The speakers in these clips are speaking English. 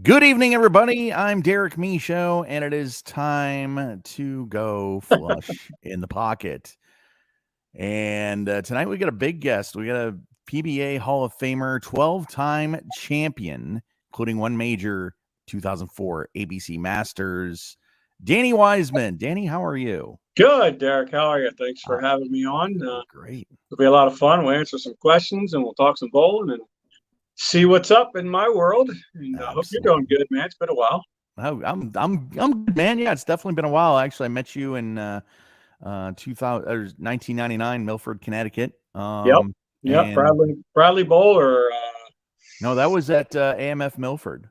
Good evening, everybody. I'm Derek Michaud, and it is time to go flush in the pocket. And tonight we got a big guest. We got a PBA Hall of Famer, 12-time champion, including one major 2004 ABC Masters, Danny Wiseman. Danny, how are you? Good, Derek. How are you? Thanks for Uh, having me on. Great. It'll be a lot of fun. We'll answer some questions and we'll talk some bowling and see what's up in my world. And I hope you're doing Absolutely. good, man. It's been a while. I'm good, man. Yeah, it's definitely been a while. Actually, I met you in 2000 or 1999, Milford, Connecticut. Yep. Yep. And Bradley Bowl or no, that was at AMF Milford.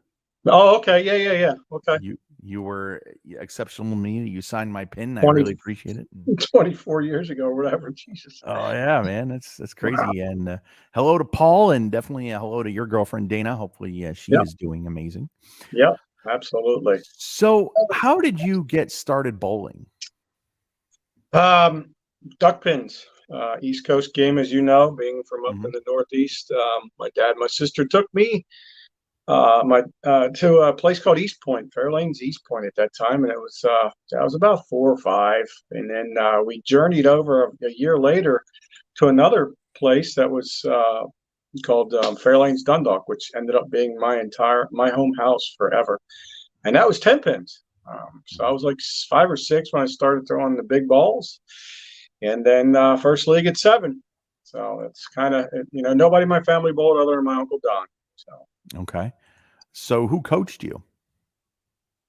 oh, okay. Yeah. Okay. You were exceptional to me. You signed my pin. I 20, really appreciate it. 24 years ago or whatever. Jesus. Oh yeah, man, that's Wow. crazy. And hello to Paul, and definitely hello to your girlfriend Dana. Hopefully, she Yep. is doing amazing. Yep. Absolutely. So, how did you get started bowling? Um, Duck pins. East Coast game, as you know, being from up in Hmm. the Northeast. My dad, my sister took me my to a place called East Point, Fairlane's East Point at that time, and it was I was about 4 or 5, and then we journeyed over a year later to another place that was called Fairlane's Dundalk, which ended up being my home house forever, and that was 10 pins. So I was like 5 or 6 when I started throwing the big balls, and then first league at 7. So it's kind of nobody in my family bowled other than my uncle Don. So. Okay. So, who coached you?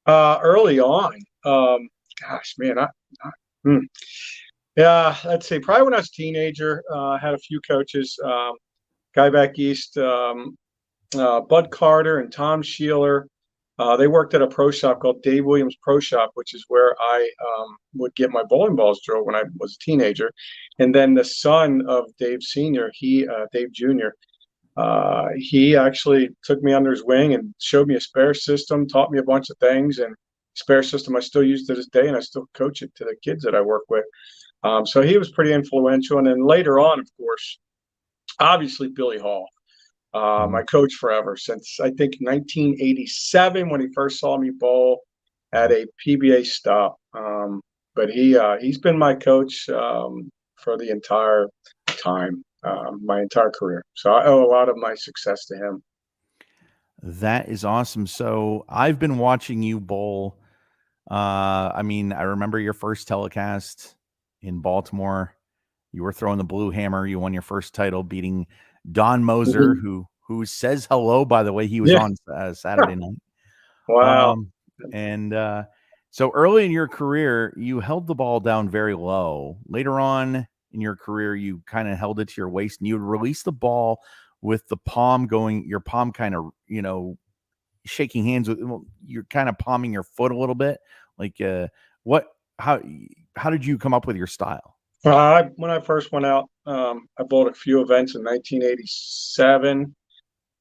Early on, gosh, man, hmm. Yeah, let's see. Probably when I was a teenager, I had a few coaches. Guy back east, Bud Carter and Tom Sheeler. They worked at a pro shop called Dave Williams Pro Shop, which is where I would get my bowling balls drilled when I was a teenager. And then the son of Dave Senior, Dave Junior. He actually took me under his wing and showed me a spare system, taught me a bunch of things, and spare system I still use to this day, and I still coach it to the kids that I work with. So he was pretty influential. And then later on, of course, obviously Billy Hall, Mhm. my coach forever since I think 1987 when he first saw me bowl at Mhm. a PBA stop. But he's been my coach for the entire time, my entire career. So I owe a lot of my success to him. That is awesome. So, I've been watching you bowl. I mean, I remember your first telecast in Baltimore. You were throwing the blue hammer. You won your first title, beating Don Moser, Mhm. who says hello. By the way, he was Yeah. on Saturday night. Wow. Um, and so early in your career, you held the ball down very low. Later on in your career, you kind of held it to your waist, and you would release the ball with the palm going, your palm kind of, shaking hands with. Well, you're kind of palming your foot a little bit. Like, what? How? How did you come up with your style? When I first went out, I bowled a few events in 1987.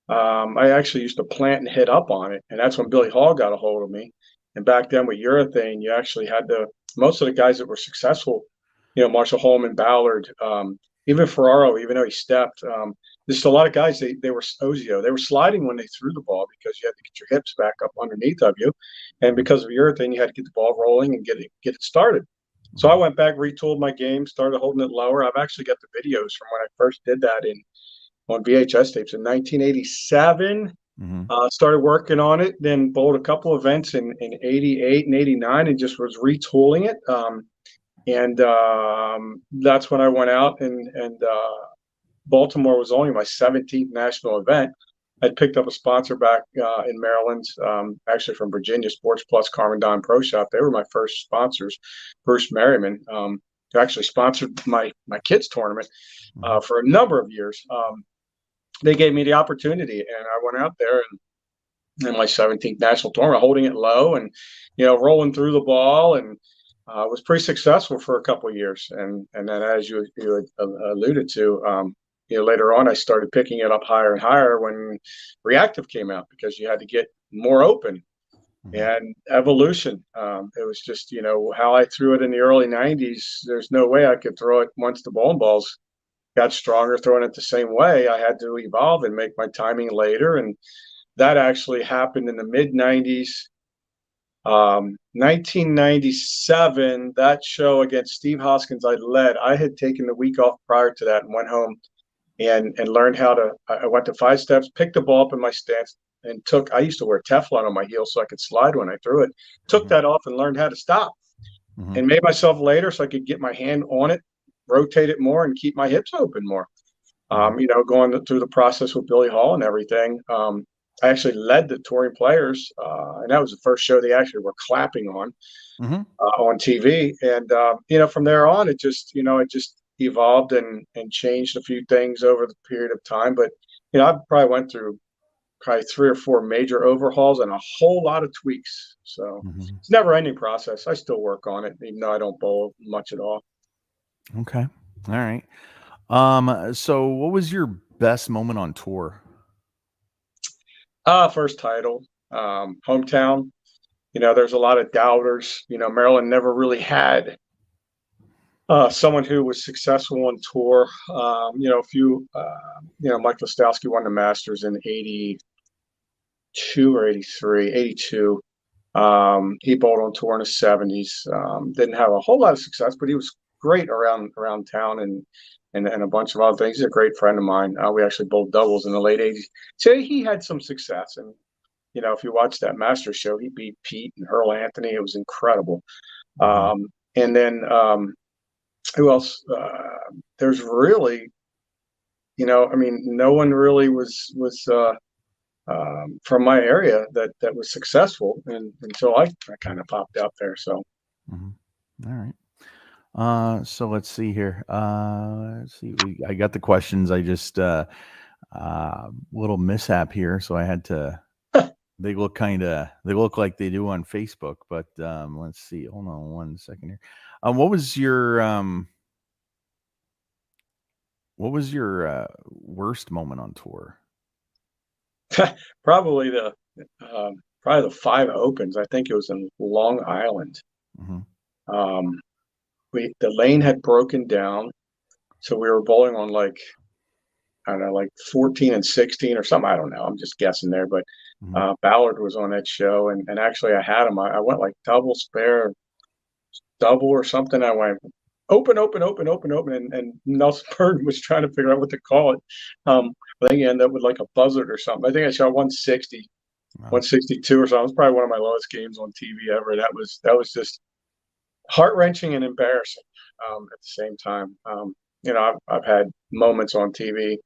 I actually used to plant and hit up on it, and that's when Billy Hall got a hold of me. And back then with urethane, you actually had to. Most of the guys that were successful, Marshall Holman, Ballard, even Ferraro, even though he stepped, just a lot of guys. They were Ozio. They were sliding when they threw the ball because you had to get your hips back up underneath of you, and Mhm. because of urethane, you had to get the ball rolling and get it started. So I Mhm. went back, retooled my game, started holding it lower. I've actually got the videos from when I first did that in on VHS tapes in 1987. Mhm. Started working on it, then bowled a couple events in 88 and 89 and just was retooling it. And That's when I went out and Baltimore was only my 17th national event. I'd picked up a sponsor back in Maryland, actually from Virginia, Sports Plus Carmen Don Pro Shop. They were my first sponsors, Bruce Merriman, who actually sponsored my kids tournament Mhm. for a number of years. They gave me the opportunity, and I went out there and in my 17th national tournament, holding it low and rolling through the ball, and was pretty successful for a couple of years. And then, as you had alluded to, later on, I started picking it up higher and higher when reactive came out because you had to get more open Mhm. and evolution. It was just how I threw it in the early '90s. There's no way I could throw it once the bowling balls got stronger throwing it the same way. I had to evolve and make my timing later and that actually happened in the mid 90s. 1997, that show against Steve Hoskins I led. I had taken the week off prior to that and went home and learned how to. I went to 5 steps, picked the ball up in my stance, and took. I used to wear Teflon on my heel so I could slide when I threw it. Took that off and learned how to stop, and made myself later so I could get my hand on it, rotate it more, and keep my hips open more. Going through the process with Billy Hall and everything. I actually led the touring players, and that was the first show they actually were clapping on TV. And from there on, it just evolved and changed a few things over the period of time. But I probably went through 3 or 4 major overhauls and a whole lot of tweaks. So it's a never-ending process. I still work on it, even though I don't bowl much at all. Okay, all right. So what was your best moment on tour? First title, hometown. There's a lot of doubters. Maryland never really had someone who was successful on tour. A few, Mike Listowski won the Masters in 82 or 83, 82. He bowled on tour in the 70s. Didn't have a whole lot of success, but he was great around town and a bunch of other things. He's a great friend of mine. We actually bowled doubles in the late 80s. So he had some success. And, if you watch that Masters show, he beat Pete and Earl Anthony. It was incredible. And then who else? There's really, no one really was from my area that was successful until I kind of popped out there. So, all right. So let's see here. Let's see. I got the questions. I just little mishap here, so I had to. They look like they do on Facebook, but let's see. Hold on 1 second here. What was your worst moment on tour? Probably the 5 opens. I think it was in Long Island. The lane had broken down, so we were bowling on like 14 and 16 or something. I don't know. I'm just guessing there, but Ballard was on that show, and actually I had him. I went like double, spare, double or something. I went open, and Nelson Burton was trying to figure out what to call it. I think he ended up with like a buzzard or something. I think I shot 160, 162 or something. It was probably one of my lowest games on TV ever. That was just heart-wrenching and embarrassing at the same time. I've had moments on TV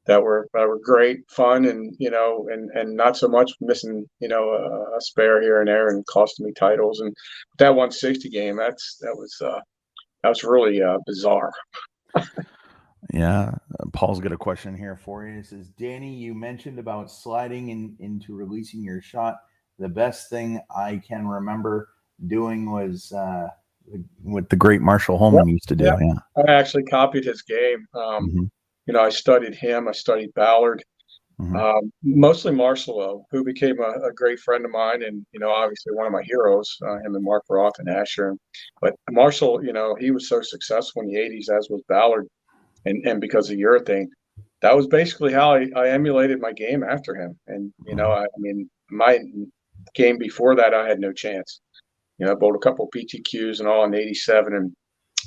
that were great, fun, and and not so much, missing a spare here and there and costing me titles. And that 160 game, that was really bizarre. Yeah, Paul's got a question here for you. It says, Danny, you mentioned about sliding into releasing your shot. The best thing I can remember doing was what the great Marshall Holman used to do. Yeah. I actually copied his game. I studied him. I studied Ballard. Mostly Marshall, who became a great friend of mine, and obviously one of my heroes, him and Mark Roth and Asher. But Marshall, he was so successful in the 80s, as was Ballard, and because of urethane, that was basically how I emulated my game after him. And my game before that, I had no chance. I bowled a couple of PTQs and all in '87, and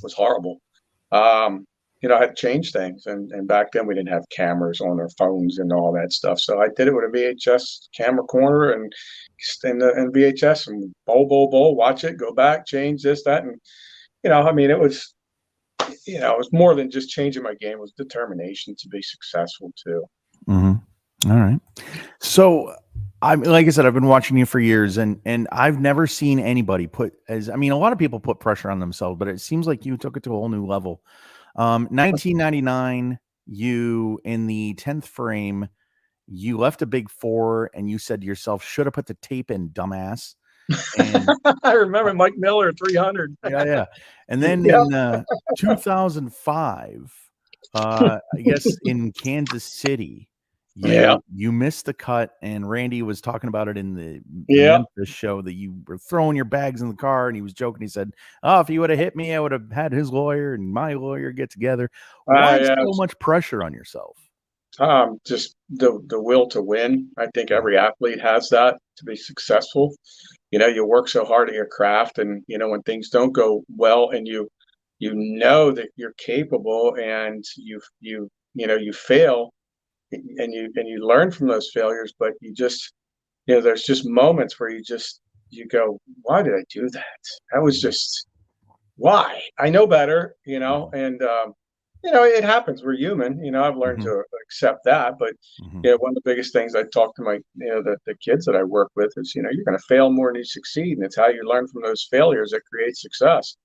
was horrible. I had to change things, and back then we didn't have cameras on our phones and all that stuff. So I did it with a VHS camera corner and VHS, and bowl, watch it, go back, change this, that, and it was, it was more than just changing my game. It was determination to be successful too. All right. So, like I said, I've been watching you for years, and I've never seen anybody a lot of people put pressure on themselves, but it seems like you took it to a whole new level. 1999, you, in the 10th frame, you left a big 4, and you said to yourself, should have put the tape in, dumbass. And I remember Mike Miller 300. Yeah. And then in 2005, I guess in Kansas City, you missed the cut, and Randy was talking about it in the Memphis show, that you were throwing your bags in the car, and he was joking. He said, "Oh, if he would have hit me, I would have had his lawyer and my lawyer get together." Why so much pressure on yourself? Just the will to win. I think every athlete has that to be successful. You work so hard at your craft, and when things don't go well, and you know that you're capable, and you fail, and you learn from those failures, but there's just moments where you go, why did I do that? That was just why. I know better, and it happens. We're human. I've learned Mhm. to accept that. But Mhm. one of the biggest things I talk to my, the kids that I work with is, you're going to fail more than you succeed, and it's how you learn from those failures that creates success.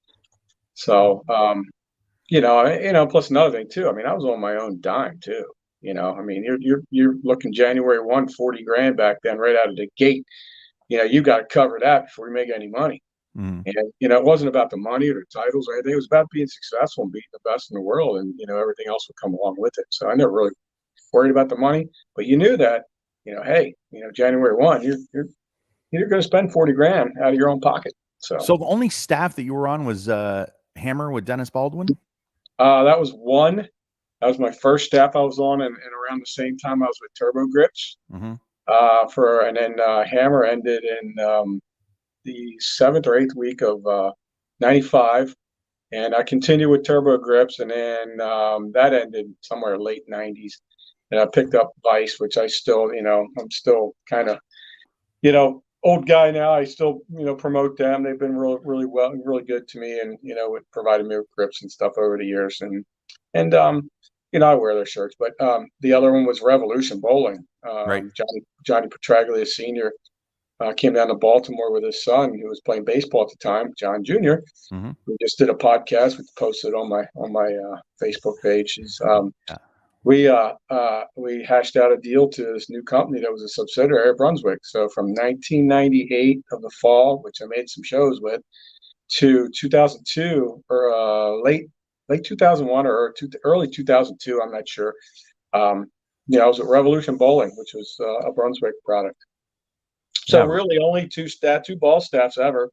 So, plus another thing too. I mean, I was on my own dime too. I mean, you're looking January 1, 40 grand back then, right out of the gate. You got to cover that before you make any money. Mhm. And it wasn't about the money or the titles or anything. It was about being successful and being the best in the world, and everything else would come along with it. So I never really worried about the money, but you knew that, hey, January 1, you're going to spend 40 grand out of your own pocket. So So the only staff that you were on was Hammer with Dennis Baldwin? that was one. That was my first staff I was on, and around the same time I was with Turbo Grips. Mhm. And then Hammer ended in the 7th or 8th week of '95. And I continued with Turbo Grips, and then that ended somewhere late '90s. And I picked up Vice, which I still, I'm still kind of, old guy now. I still, promote them. They've been really well, really good to me, and with providing me with grips and stuff over the years. And I wear their shirts. But the other one was Revolution Bowling. Right. Johnny Petraglia Sr. Came down to Baltimore with his son, who was playing baseball at the time, John Jr. Mhm. We just did a podcast. We posted on my Facebook page. Yeah. We hashed out a deal to this new company that was a subsidiary of Brunswick. So from 1998 of the fall, which I made some shows with, to 2002 or late 2001 or early 2002, I'm not sure. I was at Revolution Bowling, which was a Brunswick product. So Yeah. really, only two ball staffs ever.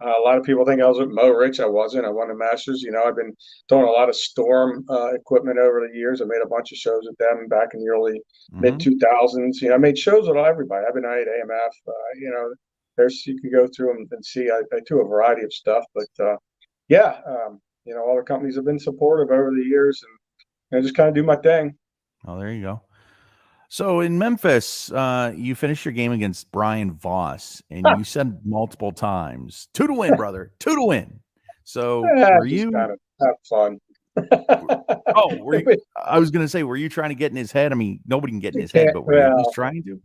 A lot of people think I was with Mo Rich. I wasn't. I won the Masters. I've been doing a lot of Storm equipment over the years. I made a bunch of shows with them back in the early mid Mhm. 2000s. I made shows with everybody. I've been at AMF. You can go through them and see. I do a variety of stuff, but yeah, all the companies have been supportive over the years, and I just kind of do my thing. Oh, there you go. So in Memphis, you finished your game against Brian Voss, and you said multiple times, "Two to win, brother. Two to win." So Yeah, were just you? kind of have fun. Oh, were you? I was going to say, were you trying to get in his head? I mean, nobody can get in You his head, can't. but were you at least Well, trying to?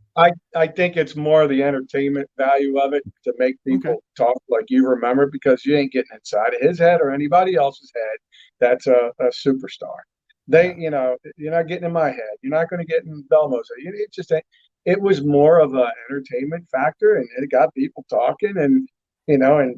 I think it's more the entertainment value of it to make Okay. people talk like you remember, because you ain't getting inside of his head or anybody else's head. That's a superstar. Yeah. You're not getting in my head. You're not going to get in Belmo's head. It just it was more of an entertainment factor, and it got people talking, and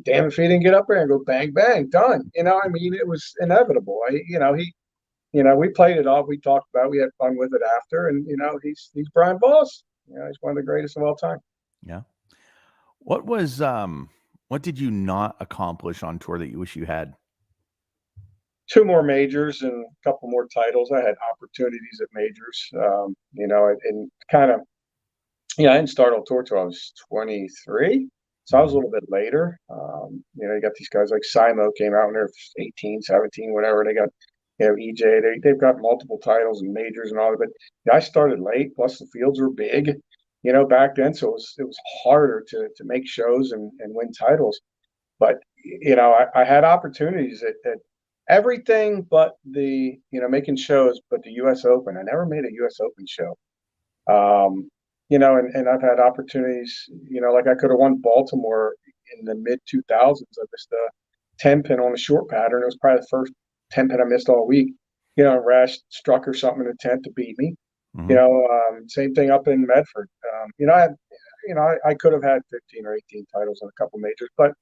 damn if he didn't get up there and go bang bang done. I mean, it was inevitable. We played it off. We talked about it. We had fun with it after, and he's Brian Boss. He's one of the greatest of all time. Yeah. What was what did you not accomplish on tour that you wish you had? Two more majors and a couple more titles. I had opportunities at majors, and kind of, I didn't start on tour till I was 23. So I was a Mhm. little bit later. You got these guys like Simo came out when they're 18, 17, whatever. They got, EJ, they've got multiple titles and majors and all that. But I started late, plus the fields were big, back then. So it was harder to make shows and win titles. But, I had opportunities at everything but the, making shows, but the US Open. I never made a US Open show. Um, and I've had opportunities, like I could have won Baltimore in the mid 2000s. I missed a 10 pin on a short pattern. It was probably the first 10 pin I missed all week. Rash struck or something in the 10th to beat me. Mhm. Same thing up in Medford. I could have had 15 or 18 titles in a couple majors, but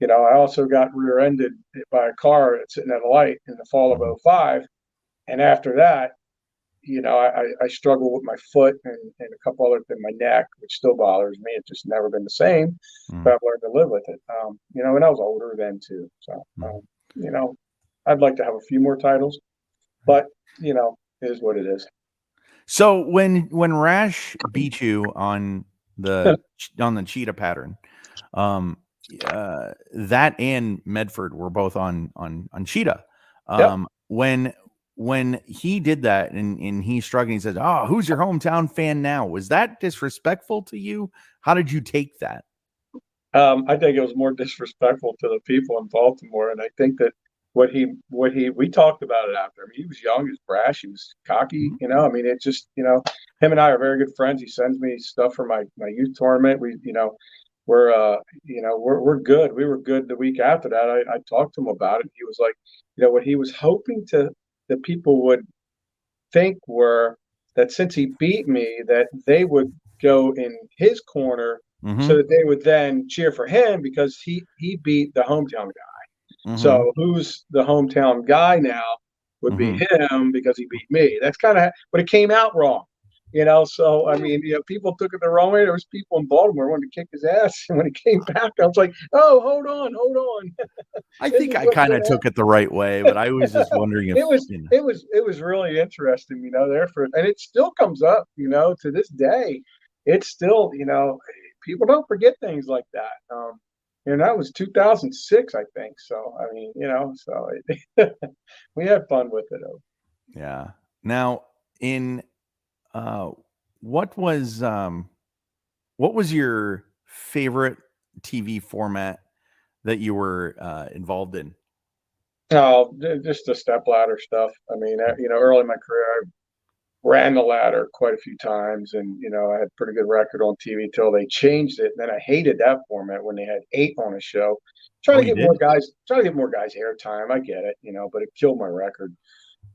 I also got rear-ended by a car sitting at a light in the fall of Mhm. '05. And after that, I struggle with my foot and a couple other things, my neck, which still bothers me. It's just never been the same, but Mhm. I've learned to live with it. And I was older then too. So, Mhm. you know, I'd like to have a few more titles, Right. but, it is what it is. So when Rash beat you on the cheetah pattern, um, that and Medford were both on cheetah. Yep. When he did that and he struck and he said, "Oh, who's your hometown fan now?" Was that disrespectful to you? How did you take that? I think it was more disrespectful to the people in Baltimore, and I think that we talked about it after. I mean, he was young, he was brash, he was cocky. Mhm. I mean, it just him and I are very good friends. He sends me stuff for my youth tournament. We're we're good. We were good the week after that. I talked to him about it. He was like, what he was hoping to that people would think were that since he beat me, that they would go in his corner so Mhm. that they would then cheer for him because he beat the hometown guy. Mhm. So who's the hometown guy now would be Mhm. him because he beat me. That's kind of, but it came out wrong. So I mean, people took it the wrong way. There was people in Baltimore wanted to kick his ass, and when he came back, I was like, "Oh, hold on, I this think is I what's kind going of to took it the right way, but I was just happen." wondering if, it was it was really interesting, and it still comes up, to this day. It's still, people don't forget things like that. And that was 2006, I think. So I mean, we had fun with it. yeah. Now, in uh, what was um, what was your favorite TV format that you were involved in? Oh, just the step ladder stuff. I mean, early in my career, I ran the ladder quite a few times, and I had a pretty good record on TV till they changed it. And then I hated that format when they had 8 on a show. Oh, you did? Trying to get more guys airtime. I get it, but it killed my record.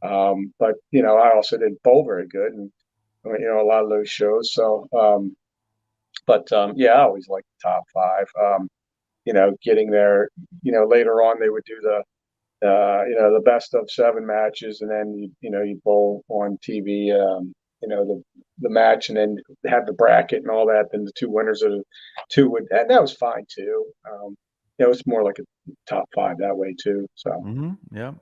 But I also didn't bowl very good, and a lot of those shows. So, yeah, I always liked the top five. Getting there. Later on they would do the best of 7 matches, and then you bowl on TV. The match, and then have the bracket and all that. Then the 2 winners of the 2 would, and that was fine too. It was more like a top 5 that way too. So. Mhm. Yeah.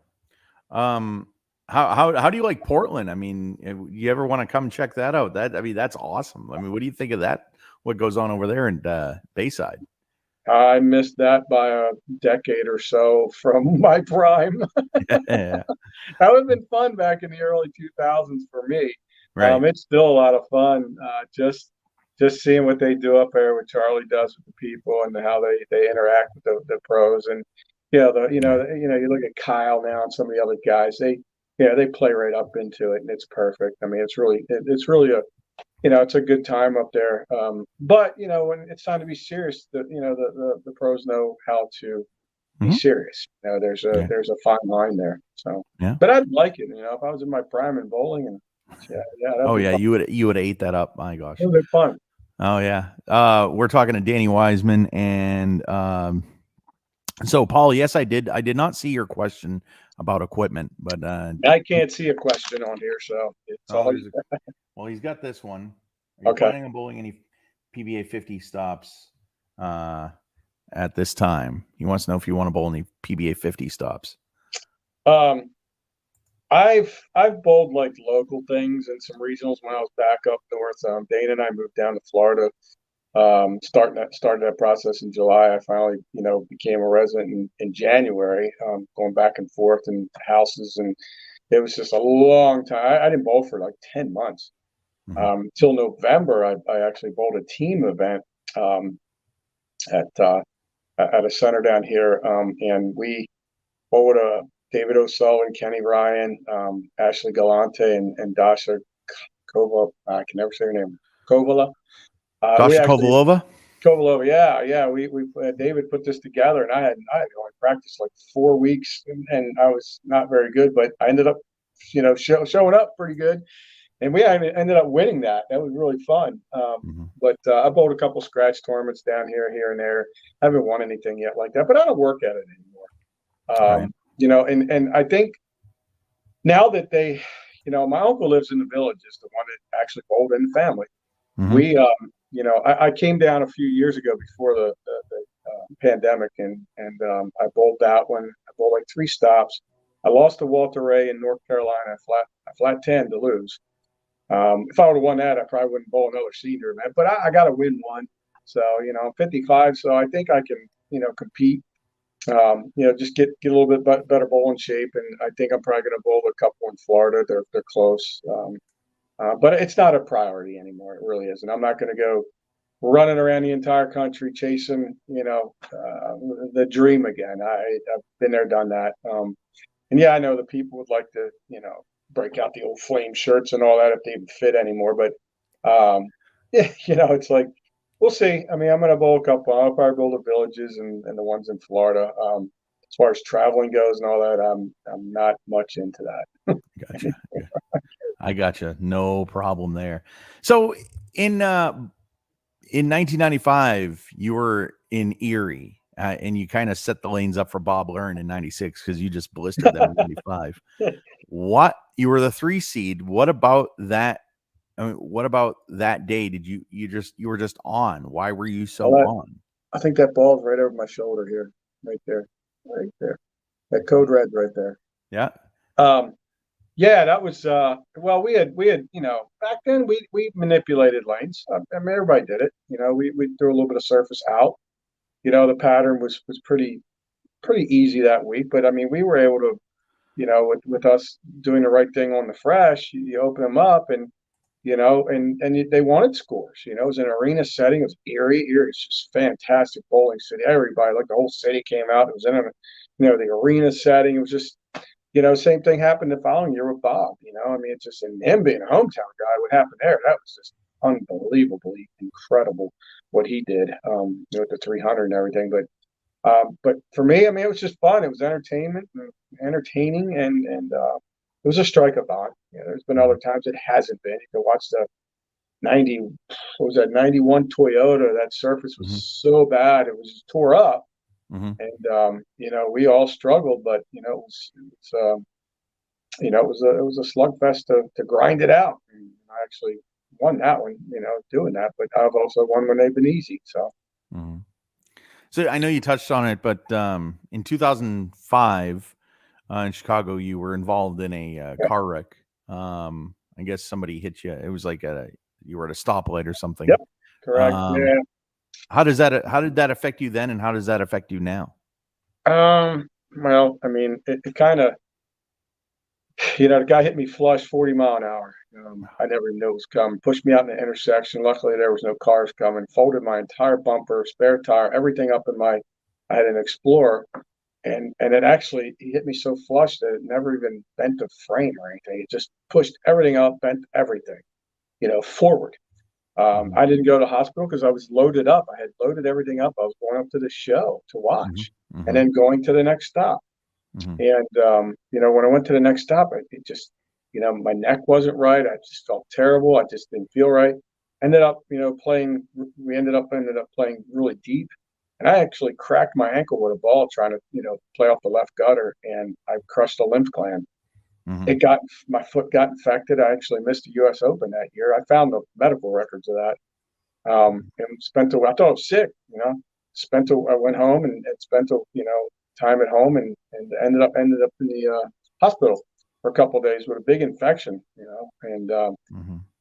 Um, how do you like Portland? I mean, you ever want to come check that out? I mean, that's awesome. I mean, what do you think of that? What goes on over there in Bayside? I missed that by a decade or so from my prime. Yeah. That would have been fun back in the early 2000s for me. Right. It's still a lot of fun. Just seeing what they do up there, what Charlie does with the people, and how they interact with the pros. And Yeah. you look at Kyle now and some of the other guys. They play right up into it, and it's perfect. I mean, it's really a it's a good time up there. But when it's time to be serious, the pros know how to be Mhm. serious. Yeah. There's a fine line there. So, Yeah. but I'd like it. If I was in my prime in bowling, and yeah, that'd Oh be yeah, fun. you would ate that up. My gosh. That'd be fun. Oh yeah. We're talking to Danny Wiseman, and so Paul, yes, I did not see your question about equipment, but I can't see a question on here, so it's oh, all well, he's got this one. Are you okay. planning on bowling any PBA 50 stops uh, at this time? He wants to know if you want to bowl any PBA 50 stops. Um, I've bowled like local things and some regionals when I was back up north. Dana and I moved down to Florida. Started that process in July. I finally, became a resident in January, going back and forth in houses, and it was just a long time. I didn't bowl for like 10 months. Mhm. Till November, I actually bowled a team event um, at at a center down here, and we bowled David O'Sullivan, Kenny Ryan, Ashley Galante, and Dasha Kova. I can never say her name. Kovala. We Dasha actually Kovalova? Kovalova. Yeah. We David put this together, and I had only practiced like 4 weeks, and I was not very good, but I ended up, showing up pretty good, and we ended up winning that. That was really fun. Mhm. But I bowled a couple scratch tournaments down here and there. I haven't won anything yet like that, but I don't work at it anymore. Right. And I think now that my uncle lives in the village, is the one that actually bowled in the family. Mhm. I came down a few years ago before the pandemic, and I bowled that one. I bowled like 3 stops. I lost to Walter Ray in North Carolina, flat 10 to lose. If I would have won that, I probably wouldn't bowl another senior event. But I got to win one. So I'm 55, so I think I can compete. Just get a little bit better bowling shape, and I think I'm probably going to bowl a couple in Florida. They're close, but it's not a priority anymore. It really isn't. I'm not going to go running around the entire country chasing the dream again. I've been there, done that. And yeah, I know the people would like to break out the old flame shirts and all that if they even fit anymore. But yeah, it's like we'll see. I mean, I'm going to bowl a couple. I'll probably bowl the Villages and the ones in Florida. As far as traveling goes and all that, I'm not much into that. Gotcha. I gotcha. No problem there. So in 1995, you were in Erie, and you kind of set the lanes up for Bob Learn in '96 because you just blistered them in '95. What, you were the 3 seed? What about that? I mean, what about that day? Did you were just on? Why were you so on? I think that ball's right over my shoulder here, right there, right there. That code red right there. Yeah. Yeah, that was well, we had back then we manipulated lanes. I mean, everybody did it. We threw a little bit of surface out. The pattern was pretty easy that week, but I mean, we were able to, with us doing the right thing on the fresh, you open them up and they wanted scores. It was an arena setting. It was Erie. Erie is just fantastic bowling city. Everybody, like the whole city, came out. It was in the arena setting. It was just same thing happened the following year with Bob. I mean, it's just, and him being a hometown guy, what happened there, that was just unbelievably incredible what he did, with the 300 and everything. But for me, I mean, it was just fun. It was entertaining, and it was a strikeathon. There's been other times it hasn't been. You can watch the 90, what was that, 91 Toyota. That surface was so bad. It was just tore up. And we all struggled, but it was a slugfest to grind it out. And I actually won that one, doing that. But I've also won when they've been easy. So, so I know you touched on it, but in 2005 in Chicago, you were involved in a car wreck. I guess somebody hit you. It was like you were at a stoplight or something. Yep, correct. Yeah. How did that affect you then, and how does that affect you now? Well, I mean, it kind of, the guy hit me flush 40 mile an hour. I never even knew it was coming. Pushed me out in the intersection. Luckily, there was no cars coming. Folded my entire bumper, spare tire, everything up I had an Explorer, and it actually, he hit me so flush that it never even bent the frame or anything. It just pushed everything up, bent everything, forward. I didn't go to the hospital because I was loaded up. I had loaded everything up. I was going up to the show to watch, and then going to the next stop. And when I went to the next stop, it just, my neck wasn't right. I just felt terrible. I just didn't feel right. Ended up playing. We ended up playing really deep, and I actually cracked my ankle with a ball trying to play off the left gutter, and I crushed a lymph gland. My foot got infected. I actually missed the U.S. Open that year. I found the medical records of that. And I thought I was sick. I went home and spent time at home, and ended up in the hospital for a couple of days with a big infection. And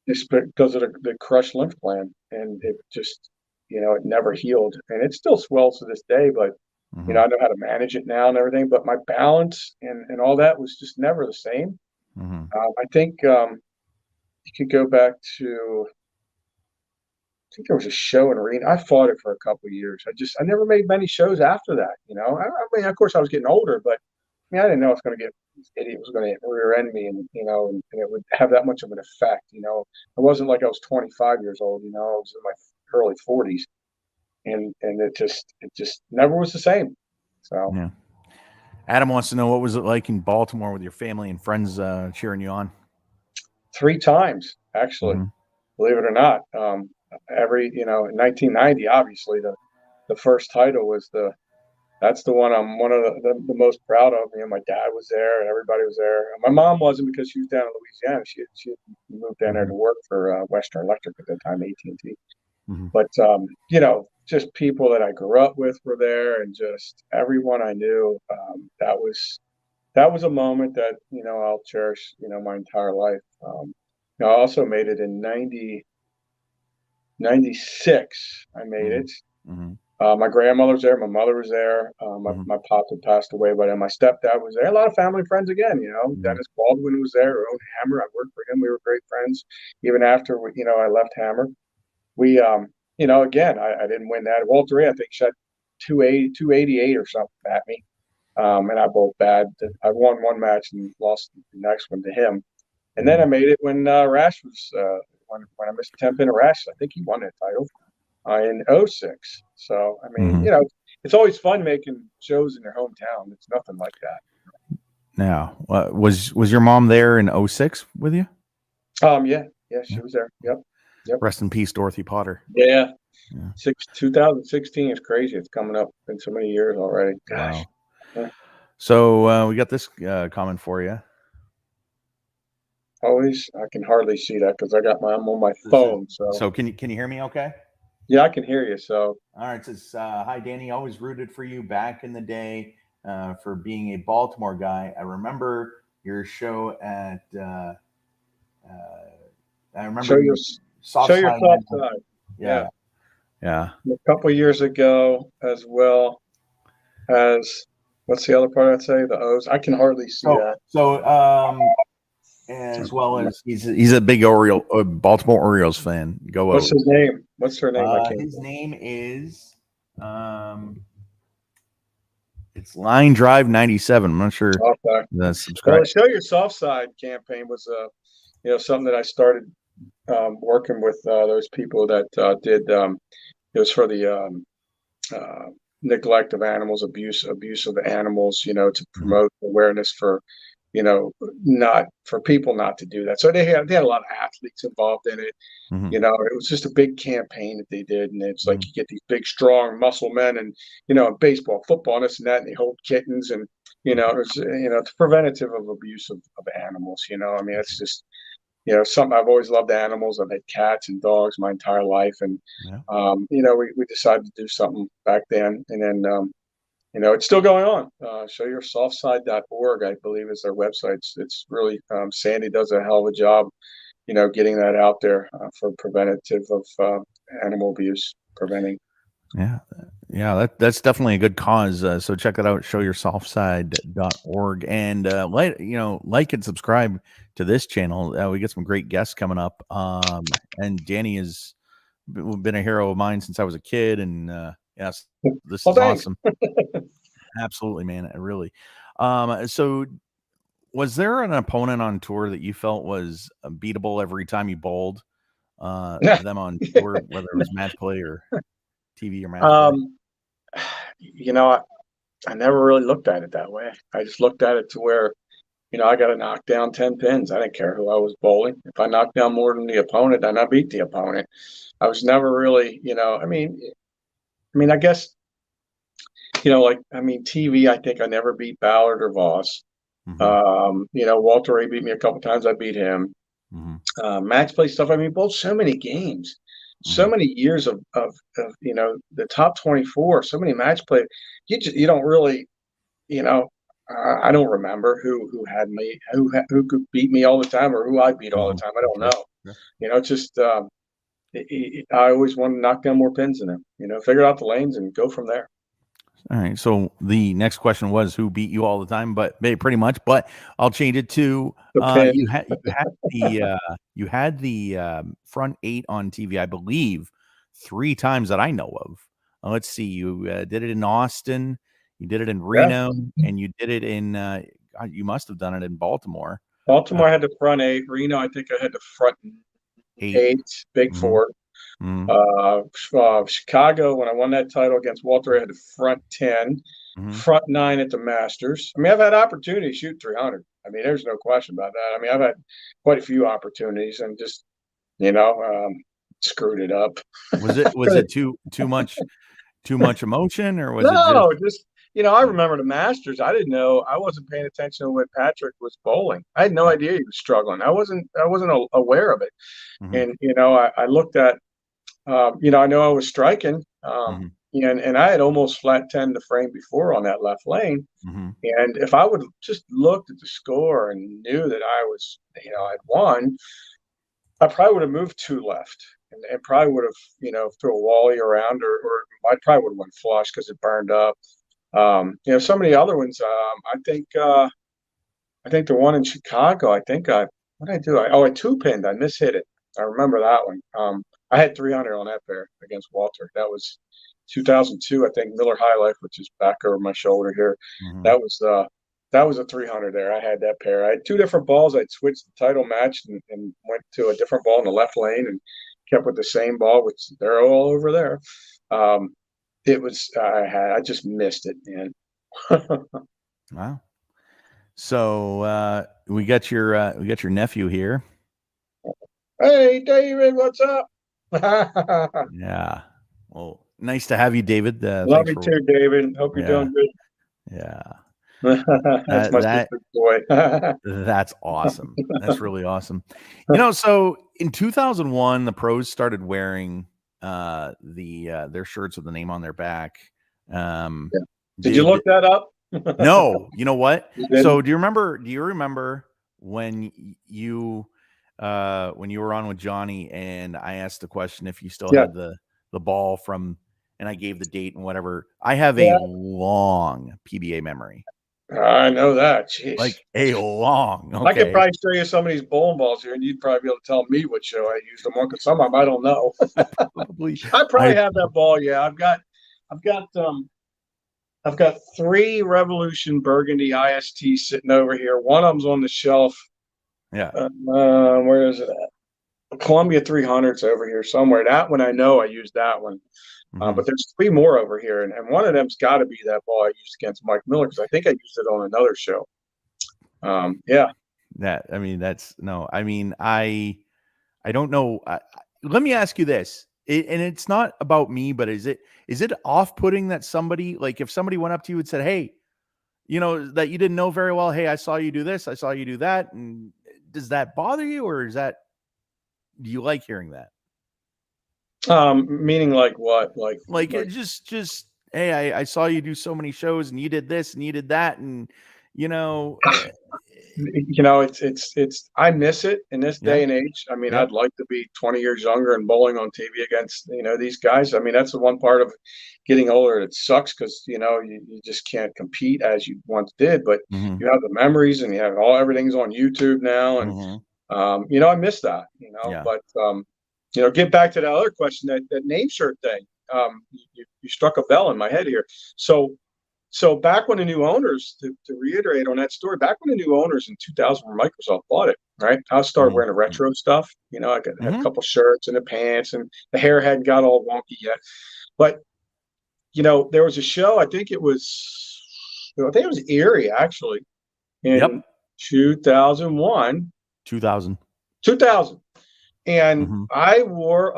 just because of the crushed lymph gland, and it just it never healed, and it still swells to this day. But I know how to manage it now and everything, but my balance and all that was just never the same. I think you could go back to, I think there was a show in arena. I fought it for a couple of years. I never made many shows after that. I mean, of course I was getting older, but I mean, I didn't know this idiot was going to rear end me, and it would have that much of an effect. It wasn't like I was 25 years old. I was in my early 40s. And it just never was the same. So yeah. Adam wants to know, what was it like in Baltimore with your family and friends cheering you on? 3 times, actually, believe it or not. In 1990, obviously the first title was that's the one I'm one of the most proud of. My dad was there, and everybody was there. My mom wasn't, because she was down in Louisiana. She moved down there to work for Western Electric at the time, AT&T. But just people that I grew up with were there, and just everyone I knew. That was a moment that I'll cherish my entire life. I also made it in 96. I made Mhm. it. Mhm. My grandmother was there. My mother was there. Mhm. My pop had passed away, but then my stepdad was there. A lot of family friends again. Mhm. Dennis Baldwin was there. Who owned Hammer. I worked for him. We were great friends. Even after I left Hammer, we again, I didn't win that. Walter Ray, I think, shot 288 or something at me. And I both bad. I won one match and lost the next one to him. And then I Mhm. made it when Rash was when I missed 10 pin of Rash. I think he won that title in '06. So I mean, Mhm. it's always fun making shows in your hometown. It's nothing like that. Now, was your mom there in '06 with you? Yeah, yeah, Yeah. she was there. Yep, yep, Rest in peace, Dorothy Potter. yeah. Yeah. 2016 is crazy. It's coming up in so many years already. Gosh. Wow. Yeah. So we got this comment for you. Always, I can hardly see that because I'm on my This is phone. So so. Can you hear me? Okay. yeah, I can hear you. So All right. It says, "Hi, Danny. Always rooted for you back in the day for being a Baltimore guy. I remember your show at. I remember show your your show soft your side. soft side. Yeah. Yeah, Yeah. a couple years ago, as well as what's the other part I'd say? The O's. I can hardly see So that. as well as he's a big Baltimore Orioles fan. Go What's O's. his name? What's her name? I can't. His name is um, it's Line Drive 97. I'm not sure Okay. that's Well, subscribed. the Show Your Soft Side campaign was something that I started working with those people that did. It was for the uh, neglect of animals, abuse of animals. To Mm-hmm. promote awareness for not for people not to do that. So they had a lot of athletes involved in it. Mm-hmm. It was just a big campaign that they did, and it's like Mm-hmm. you get these big, strong muscle men, and baseball, football, and this and that, and they hold kittens, and it's preventative of abuse of animals. I mean, it's just something. I've always loved animals. I've had cats and dogs my entire life, and Yeah. we decided to do something back then, and then it's still going on. Showyoursoft.org, I believe, is their website. It's really Sandy does a hell of a job, getting that out there for preventative of animal abuse, preventing. Yeah. Yeah, that's definitely a good cause. So check that out, showyoursoftSide.org. And like and subscribe to this channel. We get some great guests coming up. And Danny has been a hero of mine since I was a kid. And yes, this Well, is thanks. awesome. Absolutely, man. Really. So was there an opponent on tour that you felt was beatable every time you bowled them on tour, whether it was match play or TV or match play? um, I never really looked at it that way. I just looked at it to where I got to knock down 10 pins. I didn't care who I was bowling. If I knocked down more than the opponent, then I beat the opponent. I was never really, I guess, TV, I think I never beat Ballard or Voss. Mm-hmm. Walter Ray beat me a couple times. I beat him. Mm-hmm. Match play stuff. I mean, both so many games, so Mm-hmm. many years of the top 24, so many match play. You don't really, you know, I don't remember who had me, who could beat me all the time or who I beat all the Mm-hmm. time. I don't Sure. know. Sure. It's just I always want to knock down more pins than him. Figure out the lanes and go from there. All right. So the next question was who beat you all the time, but pretty much. But I'll change it to The pin. you had the front eight on TV, I believe, 3 times that I know of. Let's see. You did it in Austin, you did it in Yeah. Reno, and you did it in. You must have done it in Baltimore. Baltimore had the front eight. Reno, I think I had the front 8. eight. Big Mm-hmm. four. Mm-hmm. Chicago, when I won that title against Walter, I had the front 10, Mm-hmm. front 9 at the Masters. I mean, I've had opportunities to shoot 300. I mean, there's no question about that. I mean, I've had quite a few opportunities and just, you know, um, screwed it up. Was it too much emotion, or was it just? No, just, I remember the Masters. I didn't know. I wasn't paying attention when Patrick was bowling. I had no idea he was struggling. I wasn't aware of it. Mm-hmm. And, I looked at, I know I was striking, Mm-hmm. and I had almost flat 10 the frame before on that left lane. Mm-hmm. And if I would just looked at the score and knew that I was, I'd won, I probably would have moved 2 left and probably would have, threw a wally around or I probably would have went flush because it burned up. Some of the other ones, I think the one in Chicago, I think what did I do? I two-pinned. I mishit it. I remember that one. I had 300 on that pair against Walter. That was 2002, I think, Miller High Life, which is back over my shoulder here. Mhm. That was a 300 there. I had that pair. I had 2 different balls. I'd switched the title match and went to a different ball in the left lane and kept with the same ball, which they're all over there. It was I just missed it, man. Wow. So we got your nephew here. Hey, David, what's up? Yeah. Well, nice to have you, David. Love you too, David. Hope you're Yeah. doing good. Yeah. That's my sister's boy. That's awesome. That's really awesome. So in 2001, the pros started wearing their shirts with the name on their back. Did you look that up? No, you know what? You didn't? So do you remember when you were on with Johnny and I asked the question if you still Yeah. had the ball from, and I gave the date and whatever. I have Yeah. a long PBA memory. I know that. Jeez. Like a long. Okay. I could probably show you some of these bowling balls here, and you'd probably be able to tell me what show I used them on. Because some of them I don't know. I probably have that ball. Yeah, I've got 3 Revolution Burgundy IST sitting over here. One of them's on the shelf. Yeah. Where is it at? Columbia 300's over here somewhere. That one I know I used that one. But there's 3 more over here, and one of them's got to be that ball I used against Mike Miller because I think I used it on another show. Yeah. I don't know. Let me ask you this, and it's not about me, but is it off-putting that somebody, like if somebody went up to you and said, hey, that you didn't know very well, hey, I saw you do this, I saw you do that, and does that bother you, or do you like hearing that? Meaning like what? Like it just hey, I saw you do so many shows and you did this and you did that, and it's I miss it in this day and age. I mean, I'd like to be 20 years younger and bowling on TV against these guys. I mean, that's the one part of getting older. It sucks because you just can't compete as you once did, but you have the memories and you have everything's on YouTube now, and I miss that. But get back to that other question, that name shirt thing. You struck a bell in my head here. So back when the new owners, to reiterate on that story, back when the new owners in 2000 when Microsoft bought it, right? I started wearing the retro stuff. I had a couple shirts and the pants, and the hair hadn't got all wonky yet. But there was a show. I think it was Erie actually in 2001. 2000. And I wore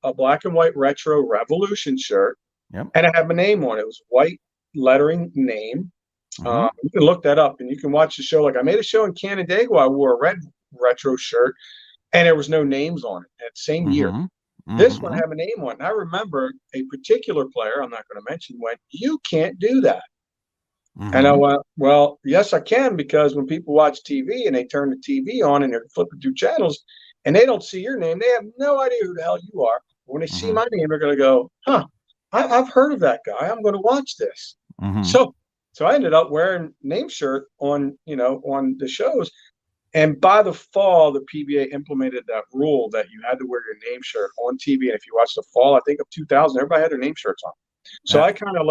a black and white retro Revolution shirt, and I had my name on it. It was white lettering name. You can look that up and you can watch the show. Like I made a show in Canandaigua. I wore a red retro shirt and there was no names on it that same year. This one had a name on it. And I remember a particular player, I'm not going to mention, went, "You can't do that." And I went, "Well, yes, I can, because when people watch TV and they turn the TV on and they're flipping through channels and they don't see your name, they have no idea who the hell you are. When they see my name, they're going to go, huh, I've heard of that guy. I'm going to watch this." So I ended up wearing name shirt on the shows. And by the fall, the PBA implemented that rule that you had to wear your name shirt on TV. And if you watch the fall, I think of 2000, everybody had their name shirts on. So I kind of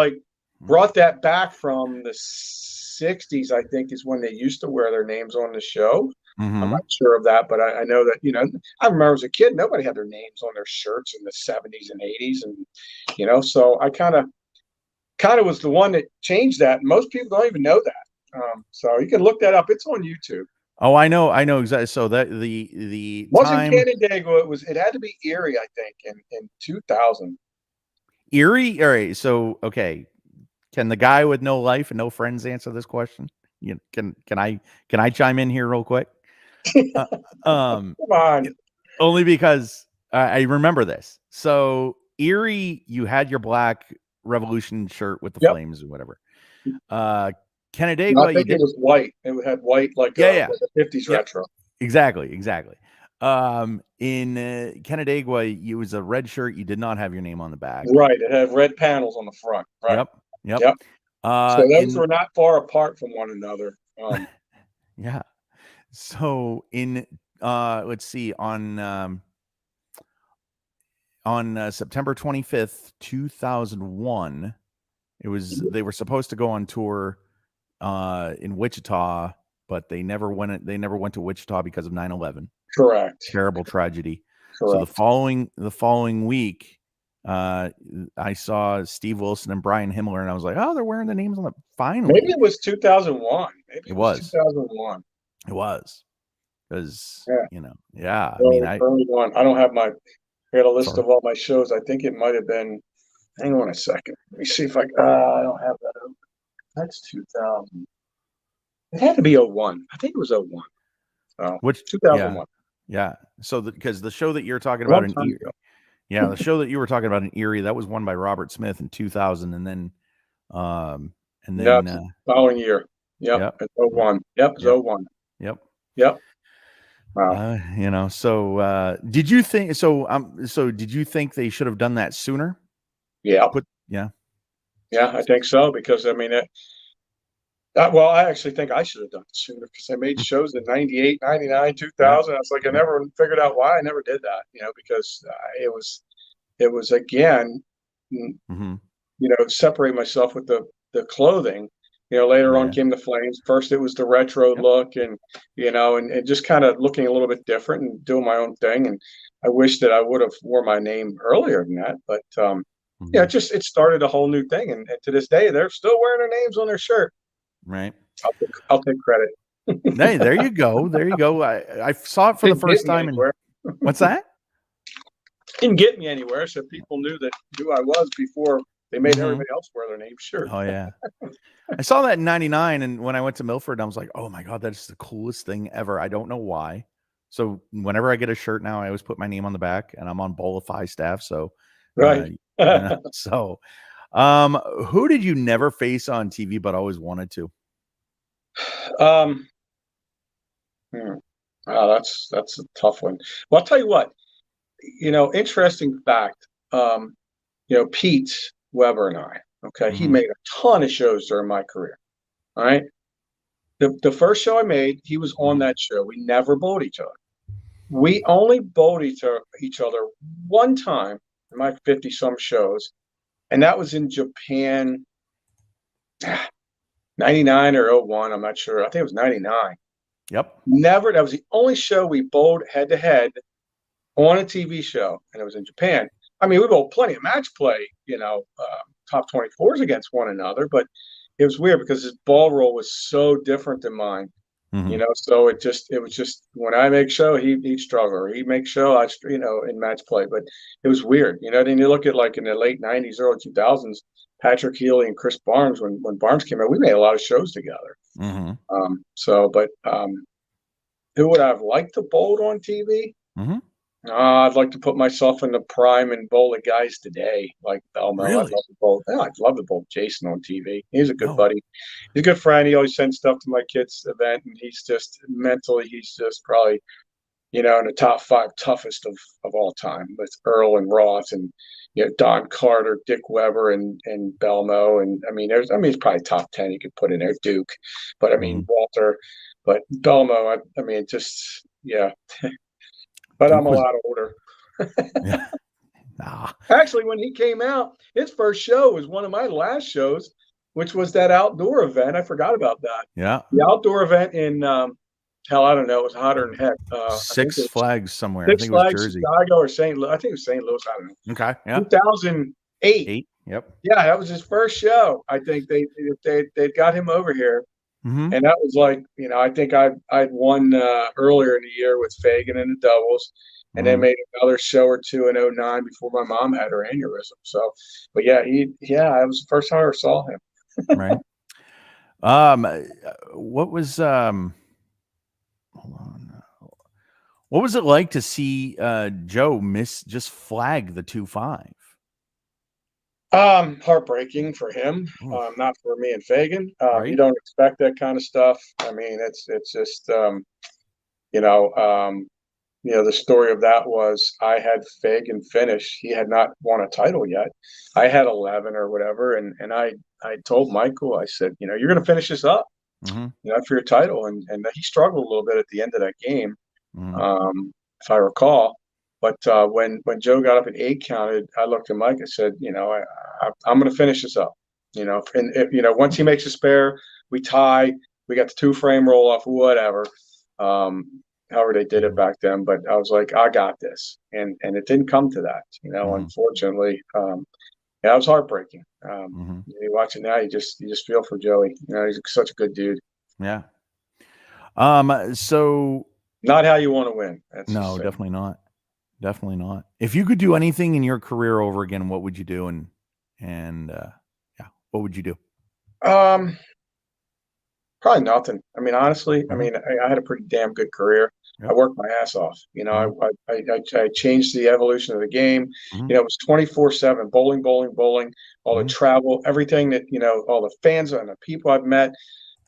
brought that back from the 60s, I think, is when they used to wear their names on the show. I'm not sure of that, but I know that, I remember as a kid, nobody had their names on their shirts in the 70s and 80s. And, so I kind of was the one that changed that. And most people don't even know that. So you can look that up. It's on YouTube. Oh, I know exactly. So that the wasn't Canandaigua. It had to be Erie, I think, in 2000. Erie. All right. So okay, can the guy with no life and no friends answer this question? Can I chime in here real quick? Come on. Only because I remember this. So Erie, you had your black Revolution shirt with the flames or whatever. Canandaigua, I think it was white. It had white, like a 50s retro. Exactly. In Canandaigua, it was a red shirt. You did not have your name on the back. Right. It had red panels on the front. Right. Yep. Yep. Yep. So those In were not far apart from one another. yeah. So in let's see, on September 25th, 2001, they were supposed to go on tour in Wichita, but they never went to Wichita because of 9/11. Correct. Terrible tragedy. So Correct. the following week, I saw Steve Wilson and Brian Himmler, and I was like, oh, they're wearing the names on the finally. Maybe it was 2001. Maybe it was 2001. It was because Yeah. I mean, early one. I don't have I got a list sorry. of all my shows. I think it might have been. Hang on a second. Let me see if I don't have that open. That's 2000. It had to be 01. I think it was 01. Oh, Which 2001. Yeah. So because the show that you're talking A long about in time Erie, ago. the show that you were talking about in Erie, that was won by Robert Smith in 2000, and then following year. Yep. It's 01. Yep. It's 01. Yep. Yep. Wow. So did you think so did you think they should have done that sooner? Yeah. Yeah, I think so because I mean well, I actually think I should have done it sooner because I made shows in 98, 99, 2000. I was like, I never figured out why I never did that, because it was again, separate myself with the clothing. Later on came the Flames. First, it was the retro look and just kind of looking a little bit different and doing my own thing. And I wish that I would have wore my name earlier than that. But, it started a whole new thing. And to this day, they're still wearing their names on their shirt. Right. I'll take credit. Hey, there you go. There you go. I saw it for the first time. What's that? Didn't get me anywhere. So people knew who I was before they made everybody else wear their name shirt. Oh, yeah. I saw that in 99. And when I went to Milford, I was like, oh, my God, that is the coolest thing ever. I don't know why. So whenever I get a shirt now, I always put my name on the back, and I'm on Bowl of Thigh staff. So, right. So, who did you never face on TV but always wanted to? That's a tough one. Well, I'll tell you what. Interesting fact. Pete Weber and I. Okay, he made a ton of shows during my career. All right. The first show I made, he was on that show. We never bowled each other. We only bowled each other one time in my 50-some shows, and that was in Japan, 99 or 01. I'm not sure. I think it was 99. Yep. Never. That was the only show we bowled head to head on a TV show, and it was in Japan. I mean, we bowled plenty of match play, top 24s against one another, but it was weird because his ball roll was so different than mine. So it was just when I make show, he'd struggle, or he'd make show, in match play. But it was weird, Then you look at like in the late 90s, early 2000s, Patrick Healy and Chris Barnes, when Barnes came out, we made a lot of shows together. Who would I have liked to bowl on TV? I'd like to put myself in the prime and bowl the guys today, like Belmo. Really? I'd love to bowl Jason on TV. He's a good buddy. He's a good friend. He always sends stuff to my kids' event, and he's just probably, in the top 5 toughest of all time with Earl and Roth and Don Carter, Dick Weber, and Belmo. And it's probably top 10 you could put in there. Duke, but Walter, but Belmo. But Duke I'm a lot older. Actually, when he came out, his first show was one of my last shows, which was that outdoor event. I forgot about that. Yeah. The outdoor event in, I don't know. It was hotter than heck. Six Flags somewhere. Six I think it was Flags, Jersey. Chicago, or St. Louis. I think it was St. Louis. I don't know. Okay. Yeah. 2008. Yep. Yeah, that was his first show. I think they got him over here. And that was like, I think I'd won earlier in the year with Fagan in the doubles. And then made another show or two in 2009 before my mom had her aneurysm. So, but it was the first time I ever saw him. Right. What was hold on. What was it like to see Joe just flag the 2-5? Heartbreaking for him, not for me and Fagan. Right? You don't expect that kind of stuff. I mean, it's just the story of that was I had Fagan finish. He had not won a title yet. I had 11 or whatever, and I told Michael, I said, you're going to finish this up, Mm-hmm. for your title, and he struggled a little bit at the end of that game, Mm-hmm. if I recall. But when Joe got up and 8 counted, I looked at Mike and said, I'm going to finish this up. And if, once he makes a spare, we tie. We got the 2 frame roll off, whatever. However they did it back then. But I was like, I got this, and it didn't come to that. Mm-hmm. Unfortunately, yeah, it was heartbreaking. Mm-hmm. You watch it now, you just feel for Joey. He's such a good dude. Yeah. So Not how you want to win. That's just no, saying. definitely not. Definitely not. If you could do anything in your career over again, what would you do? And yeah, what would you do? Um, Probably nothing. I mean, honestly, Mm-hmm. I had a pretty damn good career. I Yep. worked my ass off. Mm-hmm. I changed the evolution of the game. Mm-hmm. It was 24/7 bowling, bowling, bowling, all the Mm-hmm. travel, everything that, all the fans and the people I've met,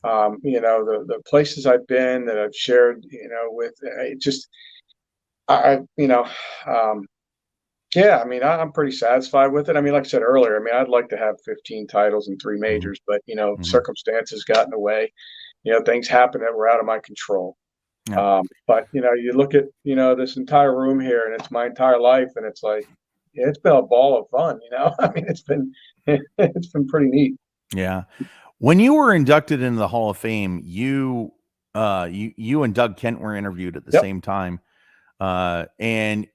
the places I've been that I've shared, with it just, um, yeah, I mean, I'm pretty satisfied with it. I mean, like I said earlier, I mean, I'd like to have 15 titles and 3 Mm-hmm. majors, but, Mm-hmm. circumstances got in the way. Things happen that were out of my control. Yeah. But, you look at, this entire room here and it's my entire life, and it's like, yeah, it's been a ball of fun, I mean, it's been pretty neat. Yeah. When you were inducted into the Hall of Fame, you and Doug Kent were interviewed at the Yep. same time. And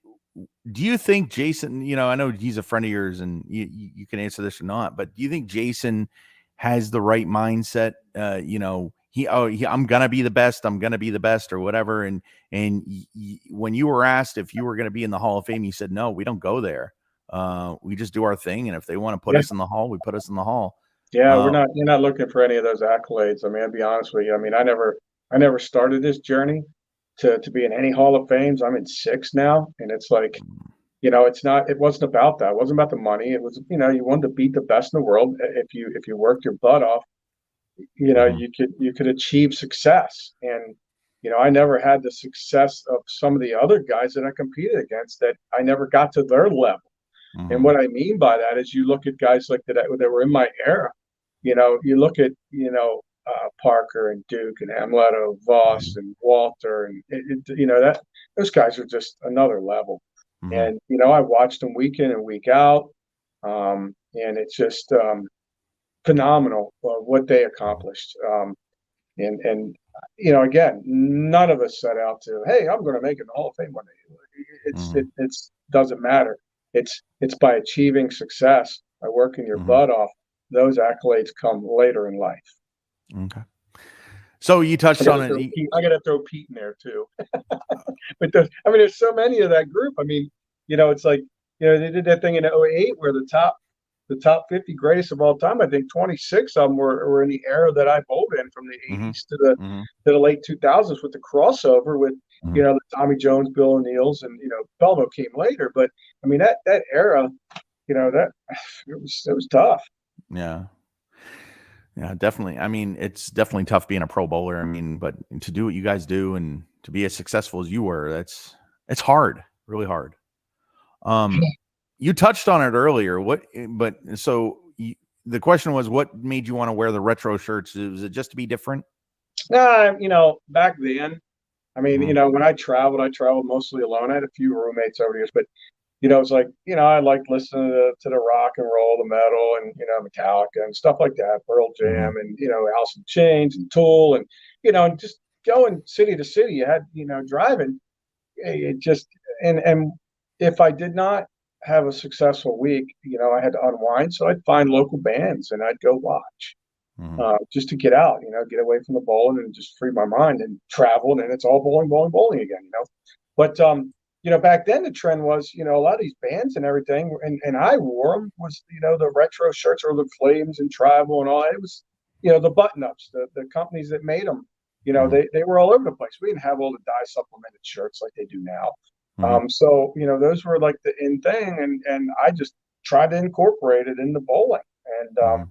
do you think Jason, I know he's a friend of yours and you can answer this or not, but do you think Jason has the right mindset? I'm going to be the best. I'm going to be the best or whatever. And when you were asked if you were going to be in the Hall of Fame, you said, no, we don't go there. We just do our thing. And if they want to put Yeah. us in the hall, we put us in the hall. Yeah. You're not looking for any of those accolades. I mean, I'll be honest with you. I mean, I never started this journey to be in any Hall of Fames. I'm in 6 now. And it's like, it wasn't about that. It wasn't about the money. It was, you wanted to beat the best in the world. If you worked your butt off, Mm-hmm. you could achieve success. And, I never had the success of some of the other guys that I competed against, that I never got to their level. And Mm-hmm. what I mean by that is, you look at guys like that were in my era. You look at, Parker and Duke and Amleto, Voss and Walter, and that those guys are just another level. Mm-hmm. And I watched them week in and week out, and it's just phenomenal what they accomplished. And again, none of us set out to, hey, I'm going to make it in the Hall of Fame one day. It's doesn't matter. It's by achieving success, by working your Mm-hmm. butt off. Those accolades come later in life. Okay. So you touched on it. I got to throw Pete in there too. But there's so many of that group. I mean, it's like, they did that thing in '08 where the top 50 greatest of all time, I think 26 of them were in the era that I bowled in, from the Mm-hmm. 80s to the late 2000s, with the crossover with, the Tommy Jones, Bill O'Neills, and, Belmo came later. But I mean, that era, that it was tough. Yeah. Yeah, definitely. I mean, it's definitely tough being a pro bowler. I mean, but to do what you guys do and to be as successful as you were, it's hard, really hard. You touched on it earlier. The question was, what made you want to wear the retro shirts? Was it just to be different? Back then, I mean, when I traveled mostly alone. I had a few roommates over the years, but it's like, I liked listening to the rock and roll, the metal, and, Metallica and stuff like that, Pearl Jam, and, Alice in Chains and Tool, and, and just going city to city. You had, driving. It just, and if I did not have a successful week, I had to unwind. So I'd find local bands and I'd go watch, just to get out, get away from the bowling and just free my mind, and travel. And it's all bowling, bowling, bowling again, But, back then the trend was, a lot of these bands and everything, and I wore them, was, the retro shirts, or the Flames and Tribal and all. It was, the button ups, the companies that made them, they were all over the place. We didn't have all the dye supplemented shirts like they do now. So, those were like the in thing, and I just tried to incorporate it in the bowling. And, I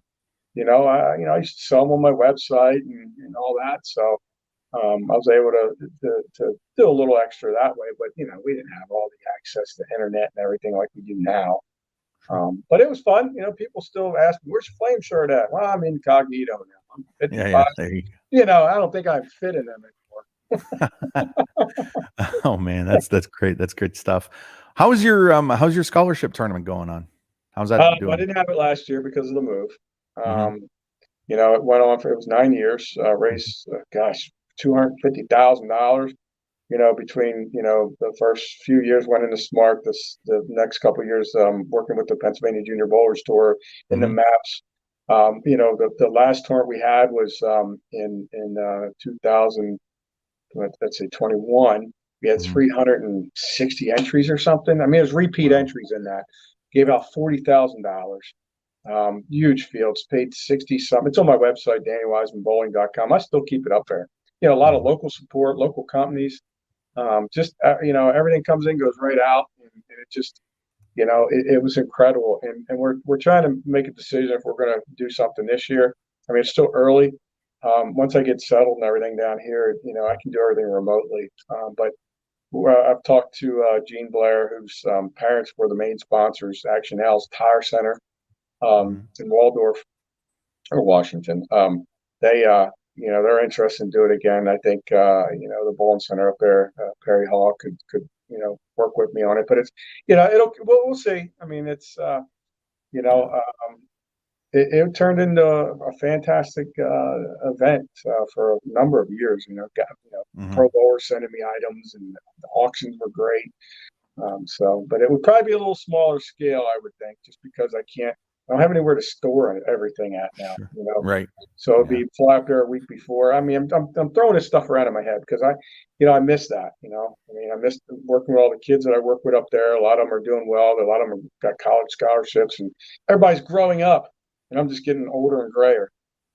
used to sell them on my website and all that. So, I was able to do a little extra that way, but we didn't have all the access to internet and everything like we do now. Sure. But it was fun. People still ask me, "Where's your flame shirt at?" Well, I'm incognito now. I'm Yeah, 55. yeah. There you I don't think I fit in them go. Oh man, that's great. That's great stuff. How's your scholarship tournament going on? How's that I doing? didn't have it last year because of the move. Mm-hmm. It went on for it was 9 years. Raised, gosh, $250,000. Between the first few years went into Smart, the next couple of years working with the Pennsylvania Junior Bowlers Tour in the Mm-hmm. maps. The last tournament we had was in 2000, let's say 21. We had Mm-hmm. 360 entries or something. I mean, it was repeat Wow. entries in that. Gave out $40,000. Huge fields, paid 60 something. It's on my website, DannyWisemanBowling.com. I still keep it up there. A lot of Mm-hmm. local support, local companies. Just everything comes in, goes right out, and it just it was incredible. And we're trying to make a decision if we're going to do something this year. I mean, it's still early. Once I get settled and everything down here, I can do everything remotely. But I've talked to Gene Blair, whose parents were the main sponsors, Action Al's Tire Center Mm-hmm. in Waldorf or Washington. They're interested in doing it again. I think the bowling center up there, Perry Hall, could work with me on it. But it's we'll see. I mean, it's you Yeah. know it turned into a fantastic event for a number of years. Mm-hmm. pro bowlers sending me items, and the auctions were great. But it would probably be a little smaller scale, I would think, just because I don't have anywhere to store everything at now. Sure. Right. So it'd Yeah. be fly up there a week before. I mean, I'm throwing this stuff around in my head because I miss that. I mean, I miss working with all the kids that I work with up there. A lot of them are doing well. A lot of them have got college scholarships, and everybody's growing up, and I'm just getting older and grayer.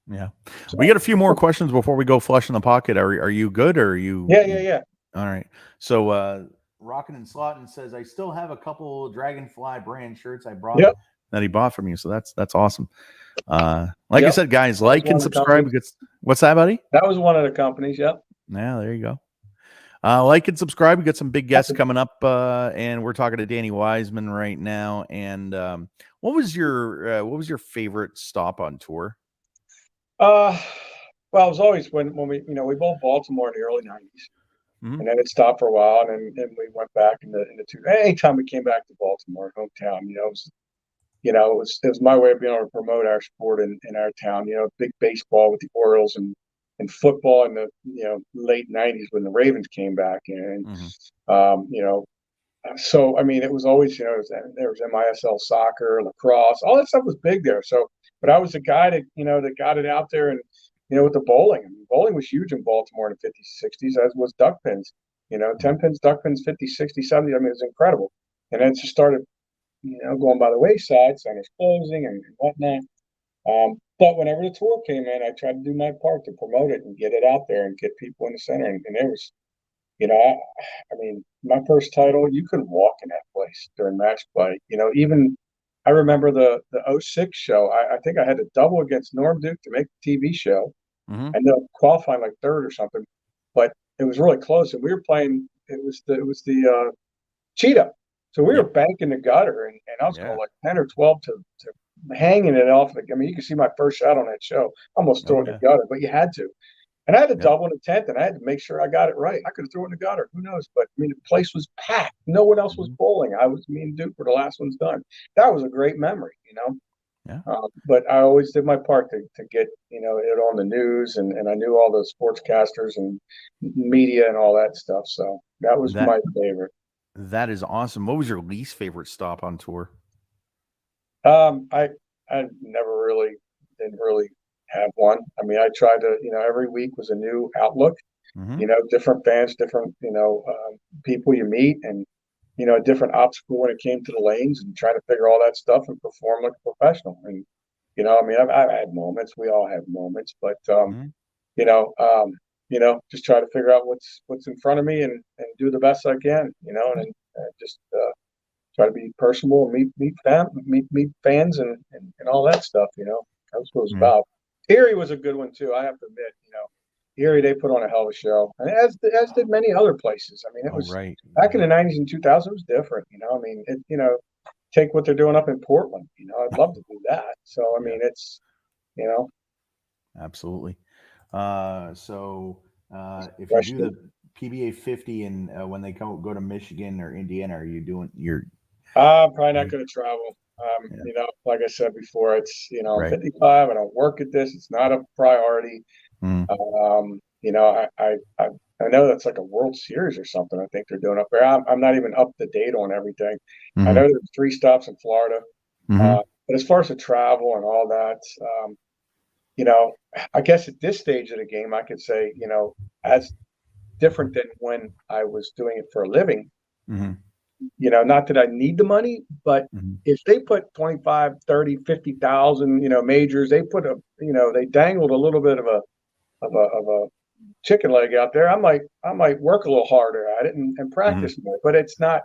Yeah. We So got a few more questions before we go flush in the pocket. Are you good or are you, yeah, yeah, you yeah. all right? So Rockin' and Slottin says I still have a couple Dragonfly brand shirts Yep, that he bought from you. So that's awesome. Like I yep. said, guys, That was like one and of the subscribe. companies. What's that, buddy? That was one of the companies. Yep. Yeah, there you go. Like and subscribe. We got some big guests coming up, and we're talking to Danny Wiseman right now. And what was your favorite stop on tour? Uh, well, it was always when we both Baltimore in the early '90s, Mm-hmm. and then it stopped for a while, and then we went back in the two. Anytime we came back to Baltimore, hometown, it was my way of being able to promote our sport in our town. Big baseball with the Orioles and football in the late '90s when the Ravens came back, and Mm-hmm. um, you know. So I mean, it was always there was MISL soccer, lacrosse, all that stuff was big there. So, but I was the guy that got it out there, and with the bowling. I mean, bowling was huge in Baltimore in the '50s, '60s, as was duck pins. 10 pins, duck pins, 50, 60, 70. I mean, it was incredible. And then it just started going by the wayside, centers closing and whatnot. But whenever the tour came in, I tried to do my part to promote it and get it out there and get people in the center. And it was, I mean, my first title, you couldn't walk in that place during match play. Even I remember the '06 show. I think I had to double against Norm Duke to make the TV show. Mm-hmm. I know qualifying like third or something, but it was really close. And we were playing. It was the Cheetah. So we were Yep. banking the gutter, and I was Yeah. going like 10 or 12 to hanging it off. I mean, you can see my first shot on that show. Almost Oh throwing yeah. the gutter, but you had to. And I had to Yep. double in the 10th, and I had to make sure I got it right. I could have thrown in the gutter. Who knows? But I mean, the place was packed. No one else was Mm-hmm. bowling. Me and Duke were the last ones done. That was a great memory. Yeah. But I always did my part to get it on the news, and I knew all the sportscasters and media and all that stuff. So that was That my favorite. that is awesome. What was your least favorite stop on tour? I never really didn't really have one. I mean, I tried to, every week was a new outlook. Mm-hmm. Different fans, different people you meet, and a different obstacle when it came to the lanes, and trying to figure all that stuff and perform like a professional. And I mean, I've had moments. We all have moments, but Mm-hmm. you know, um, just try to figure out what's in front of me, and do the best I can. And just try to be personable, meet fans, and all that stuff. That's what it was Yeah. about. Erie was a good one too. I have to admit. Erie, they put on a hell of a show, and as did many other places. I mean, it Oh, was right. back in the '90s and 2000s. It was different, you know. I mean, take what they're doing up in Portland. You know, I'd love to do that. So, I Yeah, mean, it's you know, absolutely. If you do question. the PBA 50 and when they go to Michigan or Indiana, are you doing your I'm probably not going to travel. yeah, Like I said before, I'm right? 55. I don't work at this. It's not a priority. Mm, I know that's like a World Series or something. I think they're doing up there. I'm not even up to date on everything. I know mm-hmm, there's 3 stops in Florida. mm-hmm, But as far as the travel and all that, you know, I guess at this stage of the game, I could say, as different than when I was doing it for a living. mm-hmm, Not that I need the money, but mm-hmm, if they put 25, 30, 50,000, majors, they dangled a little bit of a chicken leg out there. I might work a little harder at it and mm-hmm, practice more. But it's not,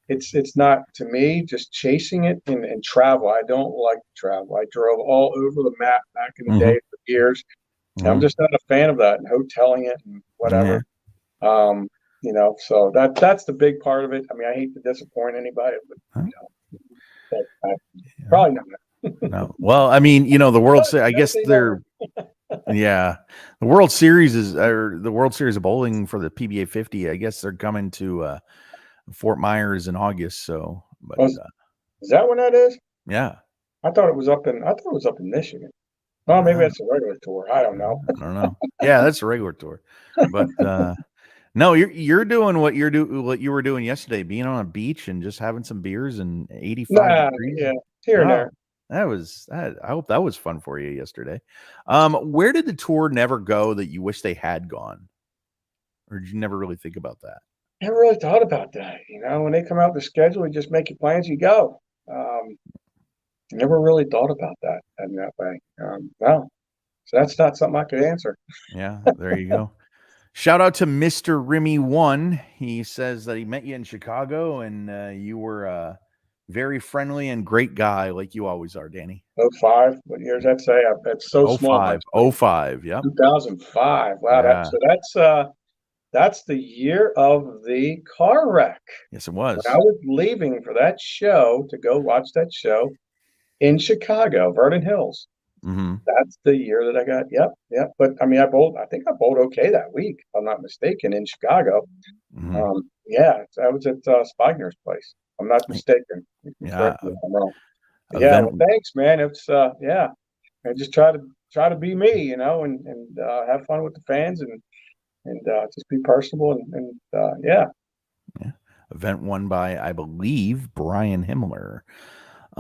it's not to me just chasing it and travel. I don't like to travel. I drove all over the map back in the mm-hmm, day for years. I'm mm-hmm. just not a fan of that and hoteling it and Yeah. whatever. Um, so that's the big part of it. I mean, I hate to disappoint anybody, but Huh? I Yeah. probably not. No. Well, I mean, the World But Series. I never guess say never. they're yeah. The World Series or the World Series of bowling for the PBA 50. I guess they're coming to Fort Myers in August. So, but Oh, is that when that is? yeah. I thought it was up in Michigan. Oh, maybe Uh, that's a regular tour. I don't know. I don't know. Yeah, that's a regular tour. But no, you're doing what you were doing yesterday, being on a beach and just having some beers and 85 Nah, degrees. yeah, here and Oh, there. I hope that was fun for you yesterday. Where did the tour never go that you wish they had gone? Or did you never really think about that? Never really thought about that. When they come out with the schedule, you just make your plans, you go. Never really thought about that in that way. No, so that's not something I could answer. Yeah, there you go. Shout out to Mr. Remy One. He says that he met you in Chicago and you were a very friendly and great guy, like you always are, Danny. '05. What years that say? It's so Oh small. five, oh five. Yep. 2005. Wow, Yeah. that's the year of the car wreck. Yes, it When I was. was leaving for that show to go watch that show in Chicago, Vernon Hills. Mm-hmm. That's the year that I got. Yep, yep. But I mean, I think I bowled okay that week, if I'm not mistaken, in Chicago. Mm-hmm. Yeah, I was at Spigner's place. I'm not mistaken. You can Yeah. correct me if I'm wrong. Yeah, well, Event. thanks, man. It's yeah. I just try to be me, and have fun with the fans and just be personable and yeah, Yeah. Event won by, I believe, Brian Himmler.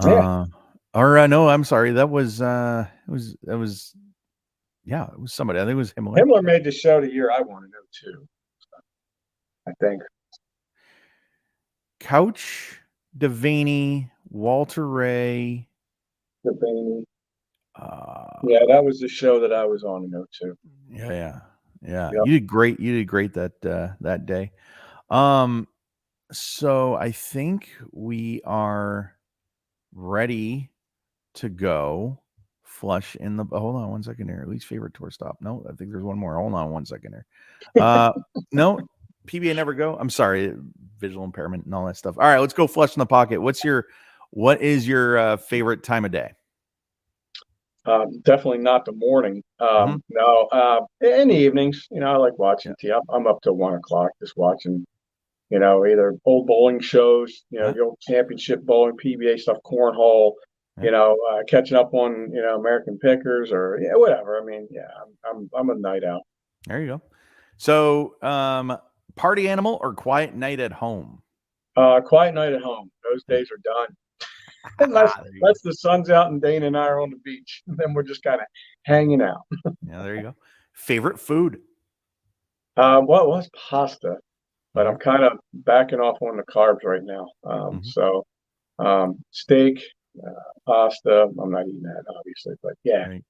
yeah. No, I'm sorry. That was yeah, it was somebody. I think it was Himmler. Himmler made the show the year I want to know too. I think. Couch, Devaney, Walter Ray. Devaney. Uh, Yeah, that was the show that I was on to know too. yeah. Yeah. Yep. You did great. You did great that day. Um, so I think we are ready to go flush in the hold on one second here. Least favorite tour stop. No, I think there's one more. Hold on one second here. No, PBA never go. I'm sorry, visual impairment and all that stuff. All right, let's go flush in the pocket. What is your favorite time of day? Definitely not the morning. Mm-hmm. No, in the evenings, I like Yeah. watching TV. I'm up till 1 o'clock just watching, either old bowling shows, Huh? the old championship bowling, PBA stuff, cornhole, Yeah. catching up on, American pickers or yeah, whatever. I mean, yeah, I'm a night out. There you go. So, party animal or quiet night at home? Quiet night at home. Those days are done. Unless, There you go. unless the sun's out and Dana and I are on the beach, then we're just kind of hanging out. Yeah, there you go. Favorite food? What was pasta? But Mm-hmm. I'm kind of backing off on the carbs right now. Mm-hmm. So steak, pasta. I'm not eating that, obviously, but yeah. Right.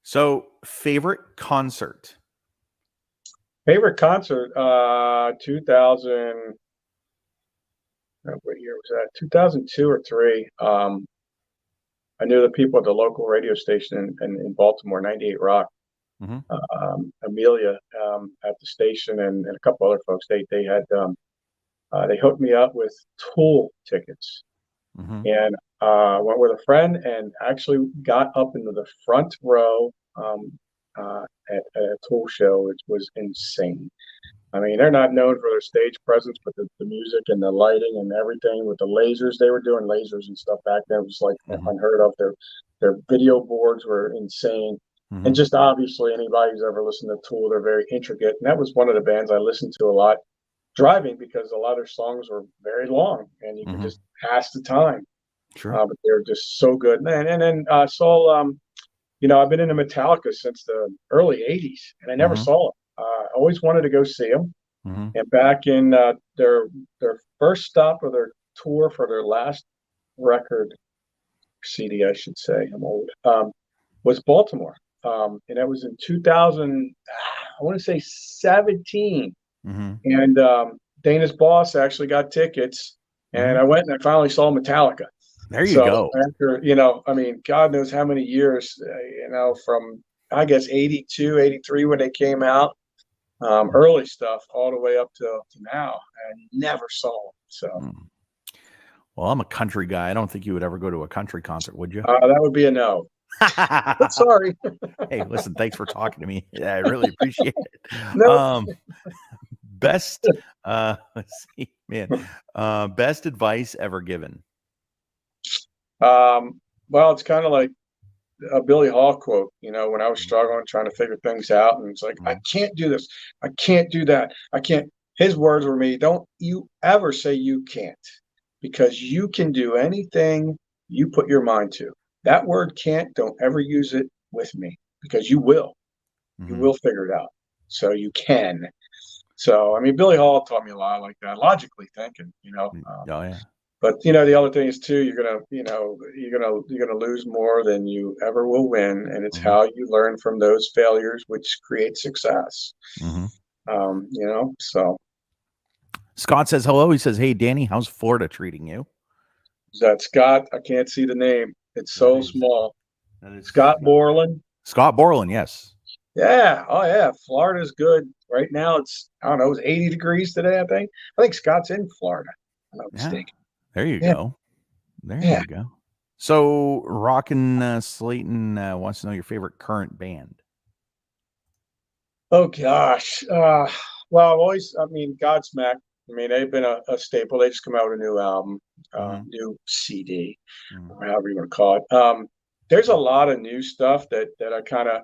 So, favorite concert? Favorite concert, 2000. What year was that? 2002 or three. I knew the people at the local radio station in Baltimore, 98 Rock. Mhm. Amelia at the station, and a couple other folks. They hooked me up with Tool tickets, Mhm. and went with a friend and actually got up into the front row at a Tool show, which was insane. I mean, they're not known for their stage presence, but the music and the lighting and everything with the lasers, they were doing lasers and stuff back then. It was like Mhm. unheard of. Their video boards were insane. And Mhm. just obviously anybody who's ever listened to Tool, they're very intricate. And that was one of the bands I listened to a lot driving because a lot of their songs were very long and you could Mhm. just pass the time. Sure. But they're just so good. And then saw I've been into Metallica since the early '80s, and I never Mhm. saw them. I always wanted to go see them. Mhm. And back in their first stop of their tour for their last record CD, I should say, I'm old, was Baltimore. And that was in 2000, I want to say 17. Mhm. And Dana's boss actually got tickets, and Mhm. I went and I finally saw Metallica. There you So go. after, I mean, God knows how many years, from I guess 82, 83 when they came out, early stuff all the way up to now, and never saw them. So Mm. Well, I'm a country guy. I don't think you would ever go to a country concert, would you? that would be a no. But sorry. Hey, listen, thanks for talking to me. Yeah, I really appreciate it. Nope. Best, let's see, man, best advice ever given. Well, it's kind of like a Billy Hall quote, when I was struggling trying to figure things out, and it's like, I Mhm. can't do this. I can't do that. I can't. His words were me, don't you ever say you can't, because you can do anything you put your mind to. That word can't, don't ever use it with me because you will. You Mhm. will figure it out. So you can. So, I mean, Billy Hall taught me a lot like that, logically thinking, Oh yeah. but the other thing is too, you're gonna lose more than you ever will win, and it's Mhm. how you learn from those failures, which creates success. Mhm. So Scott says hello. He says, "Hey, Danny, how's Florida treating you?" that Scott, I can't see the name. It's That so is small. that is Scott Borland. Scott Borland. Yes. Yeah. Oh yeah. Florida's good. Right now it's, I don't know, it's 80 degrees today, I think. I think Scott's in Florida. If I'm not Yeah. mistaken. There you Yeah. go. There Yeah. you go. So, Rockin' Slayton wants to know your favorite current band. Oh gosh. Well, I mean, Godsmack. I mean, they've been a staple. They just come out with a new album, Mhm. new CD, Mhm. or however you want to call it. There's a lot of new stuff that I kind of,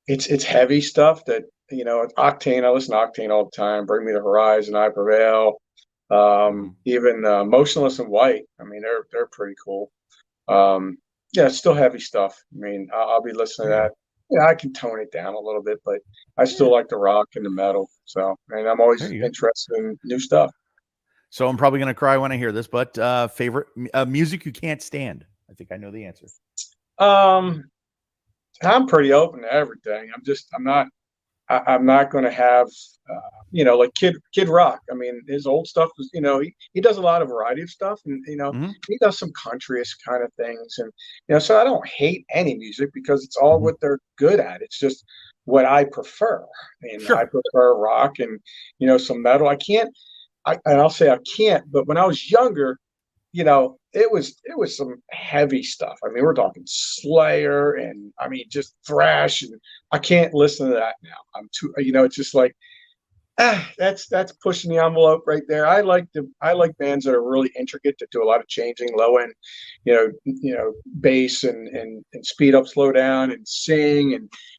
it's heavy stuff that, it's Octane. I listen to Octane all the time. Bring Me the Horizon, I Prevail. Mhm. Even Motionless in White. I mean, they're pretty cool. Um, yeah, it's still heavy stuff. I mean, I'll be listening There to you that. go. Yeah, I can tone it down a little bit, but I still Yeah. like the rock and the metal. So, and I'm There always you go. interested in new stuff. So I'm probably gonna cry when I hear this, but favorite music you can't stand. I think I know the answer. Um, I'm pretty open to everything. I'm not going to have, like Kid Rock. I mean, his old stuff was, he does a lot of variety of stuff, and Hmm. he does some countryish kind of things, and so I don't hate any music because it's all Hmm. what they're good at. It's just what I prefer, and I Sure. prefer rock and some metal. And I'll say I can't, but when I was younger, it was some heavy stuff. I mean, we're talking Slayer and I mean just thrash, and I can't listen to that now. I'm too, it's just like that's pushing the envelope right there. I like bands that are really intricate that do a lot of changing, low end, bass and speed up, slow down, and sing,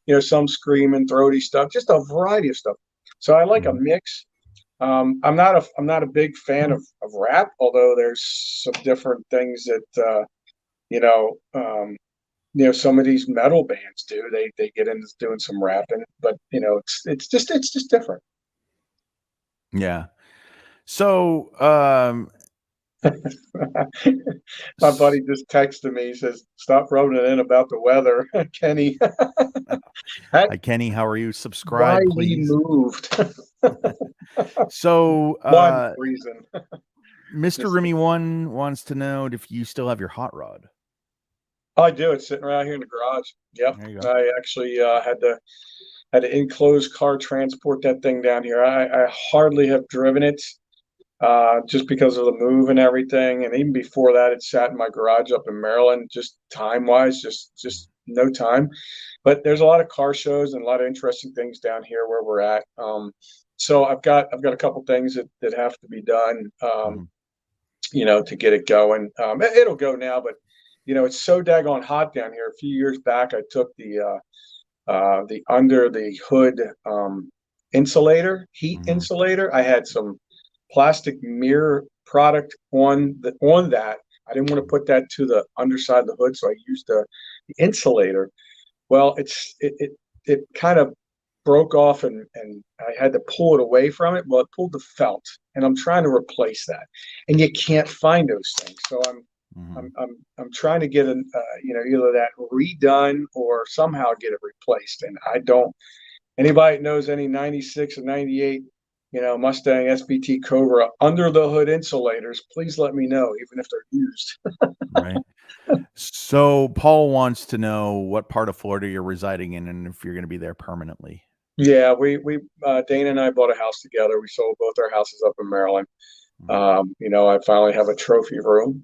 and some screaming, throaty stuff, just a variety of stuff. So I like a Hmm. mix. I'm not a big fan of rap, although there's some different things that some of these metal bands do. They get into doing some rapping, but it's just different. Yeah. So, My buddy just texted me. He says, "Stop rubbing it in about the weather, Kenny." That hi Kenny, how are you? why Subscribe, we please. moved. So, One reason. Mr. Just Remy One wants to know if you still have your hot rod. I do. It's sitting right here in the garage. Yep. There you go. I actually had to enclosed car transport that thing down here. I hardly have driven it, just because of the move and everything. And even before that, it sat in my garage up in Maryland, just time wise, just no time. But there's a lot of car shows and a lot of interesting things down here where we're at. So I've got a couple things that have to be done, Mhm. to get it going. It'll go now, but it's so daggone hot down here. A few years back, I took the under the hood, heat Mhm. insulator. I had some plastic mirror product on that. I didn't want to put that to the underside of the hood, so I used the insulator. Well, it kind of broke off, and I had to pull it away from it. Well, it pulled the felt, and I'm trying to replace that, and you can't find those things. So I'm Mhm. I'm I'm trying to get either that redone or somehow get it replaced. And I don't anybody that knows any 96 or 98 Mustang SBT Cobra under the hood insulators, please let me know, even if they're used. Right. So Paul wants to know what part of Florida you're residing in and if you're going to be there permanently. Yeah, we Dana and I bought a house together. We sold both our houses up in Maryland. Mhm. I finally have a trophy room,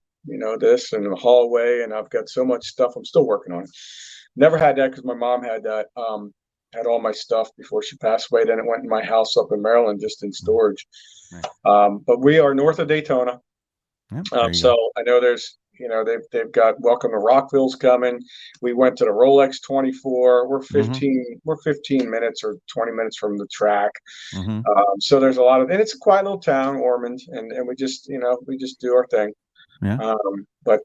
this and the hallway, and I've got so much stuff. I'm still working on it. Never had that because my mom had that, had all my stuff before she passed away. Then it went in my house up in Maryland, just in Mhm. storage. Right. But we are north of Daytona. Yep. There you go. So I know they've got Welcome to Rockville's coming. We went to the Rolex 24. Mhm. We're 15 minutes or 20 minutes from the track. Mhm. So there's a lot of, and it's a quiet little town, Ormond, and we just do our thing. Yeah. But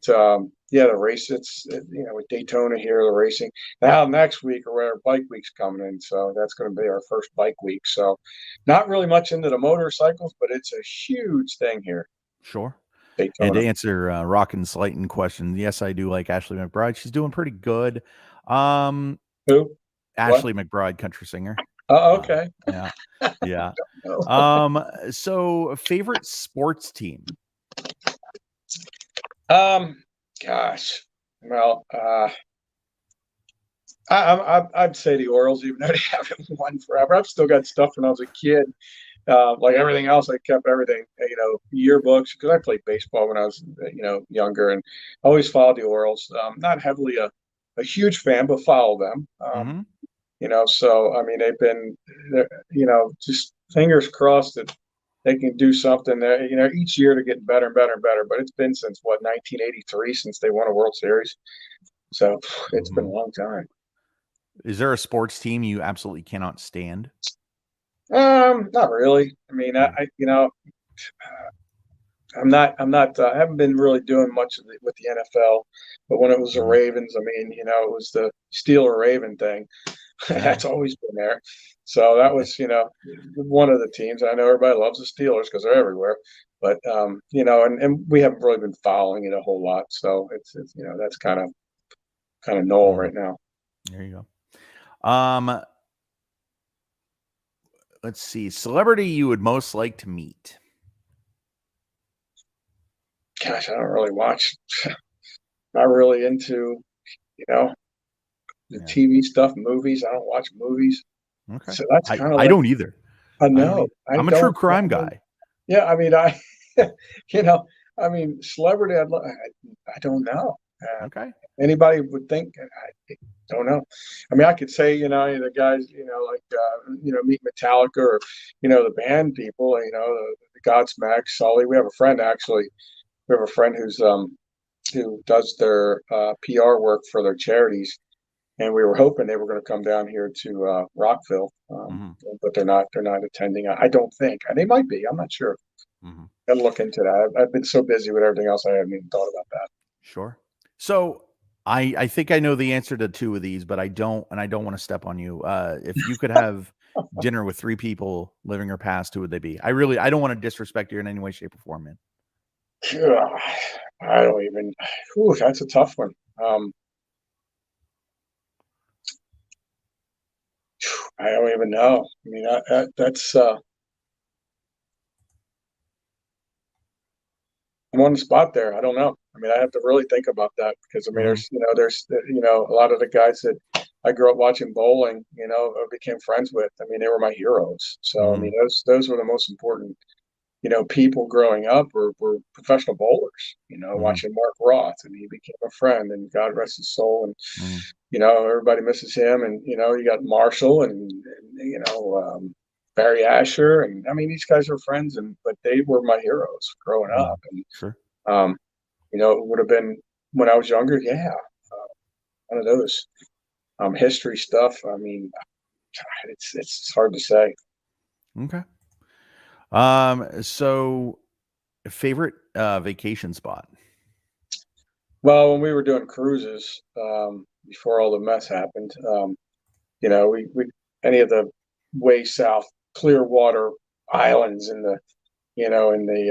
yeah, the race, with Daytona here, the racing now next week or where bike week's coming in. So that's going to be our first bike week. So not really much into the motorcycles, but it's a huge thing here, Sure. And Daytona. to answer Rockin' Slayton question, yes, I do like Ashley McBride. She's doing pretty good. Um, Who? What? Ashley McBride, country singer. Uh, Okay. yeah, yeah. No. So favorite sports team? Um, Gosh. Well, I'd say the Orioles, even though they haven't won forever. I've still got stuff when I was a kid. Like everything else, I kept everything, yearbooks, because I played baseball when I was, younger, and always followed the Orioles. Not heavily a huge fan, but follow them. Mhm. So I mean, just fingers crossed that they can do something. There, each year they're getting better and better and better. But it's been since what 1983 since they won a World Series, so it's been a Mhm. long time. Is there a sports team you absolutely cannot stand? Not really. I mean, Mm. I haven't been really doing much with the NFL, but when it was the Mhm. Ravens, I mean, it was the Steeler Raven thing. Yeah. That's always been there. So that was, one of the teams. I know everybody loves the Steelers because they're everywhere, but and we haven't really been following it a whole lot. So it's that's kind of null Mhm. right now. There you go. Let's see. Celebrity you would most like to meet. Gosh, I don't really watch. Not really into you know the Yeah. TV stuff, movies. I don't watch movies. Okay. So that's I kind of I like don't either. I I don't know. either. I I'm a true don't. crime I mean, guy. yeah. I mean, you know, celebrity. I don't know. Uh, Okay. Anybody would think. I don't know. I mean, I could say, the guys, like, meet Metallica or, the band people, the Godsmack, Sully. We have a friend actually. We have a friend who does their PR work for their charities, and we were hoping they were going to come down here to Rockville, Mhm. but they're not. They're not attending. I don't think they might be. I'm not sure. Mhm. Got to look into that. I've been so busy with everything else, I haven't even thought about that. Sure. So I think I know the answer to two of these, but I don't want to step on you. If you could have dinner with three people, living or past, who would they be? I don't want to disrespect you in any way, shape, or form, man. Ugh, I don't even. Whew, that's a tough one. Um, I don't even know. I mean, that's I'm on the spot there. I don't know. I mean, I have to really think about that because I mean, Hmm. there's a lot of the guys that I grew up watching bowling, or became friends with. I mean, they were my heroes. So I mean, Hmm. those were the most important, people growing up were professional bowlers. Hmm. Watching Mark Roth, and he became a friend, and God rest his soul. And Hmm. everybody misses him. And you got Marshall and Barry Asher, and I mean, these guys are friends, but they were my heroes growing Hmm. up. And Sure. um, it would have been when I was younger. Yeah, one of those history stuff. I mean, it's hard to say. Okay. So favorite vacation spot? Well, when we were doing cruises, before all the mess happened, we any of the way south Clearwater islands in the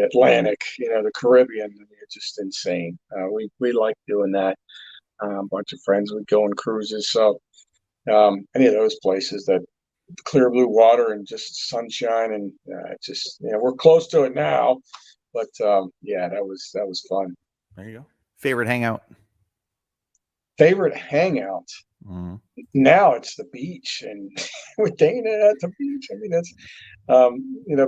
Atlantic, the Caribbean. I mean, it's just insane. We like doing that. A bunch of friends would go on cruises. So any of those places that clear blue water and just sunshine and just we're close to it now, but yeah, that was fun. There you go. Favorite hangout? Favorite hangout. Hmm. Now it's the beach and with Dana at the beach. I mean, that's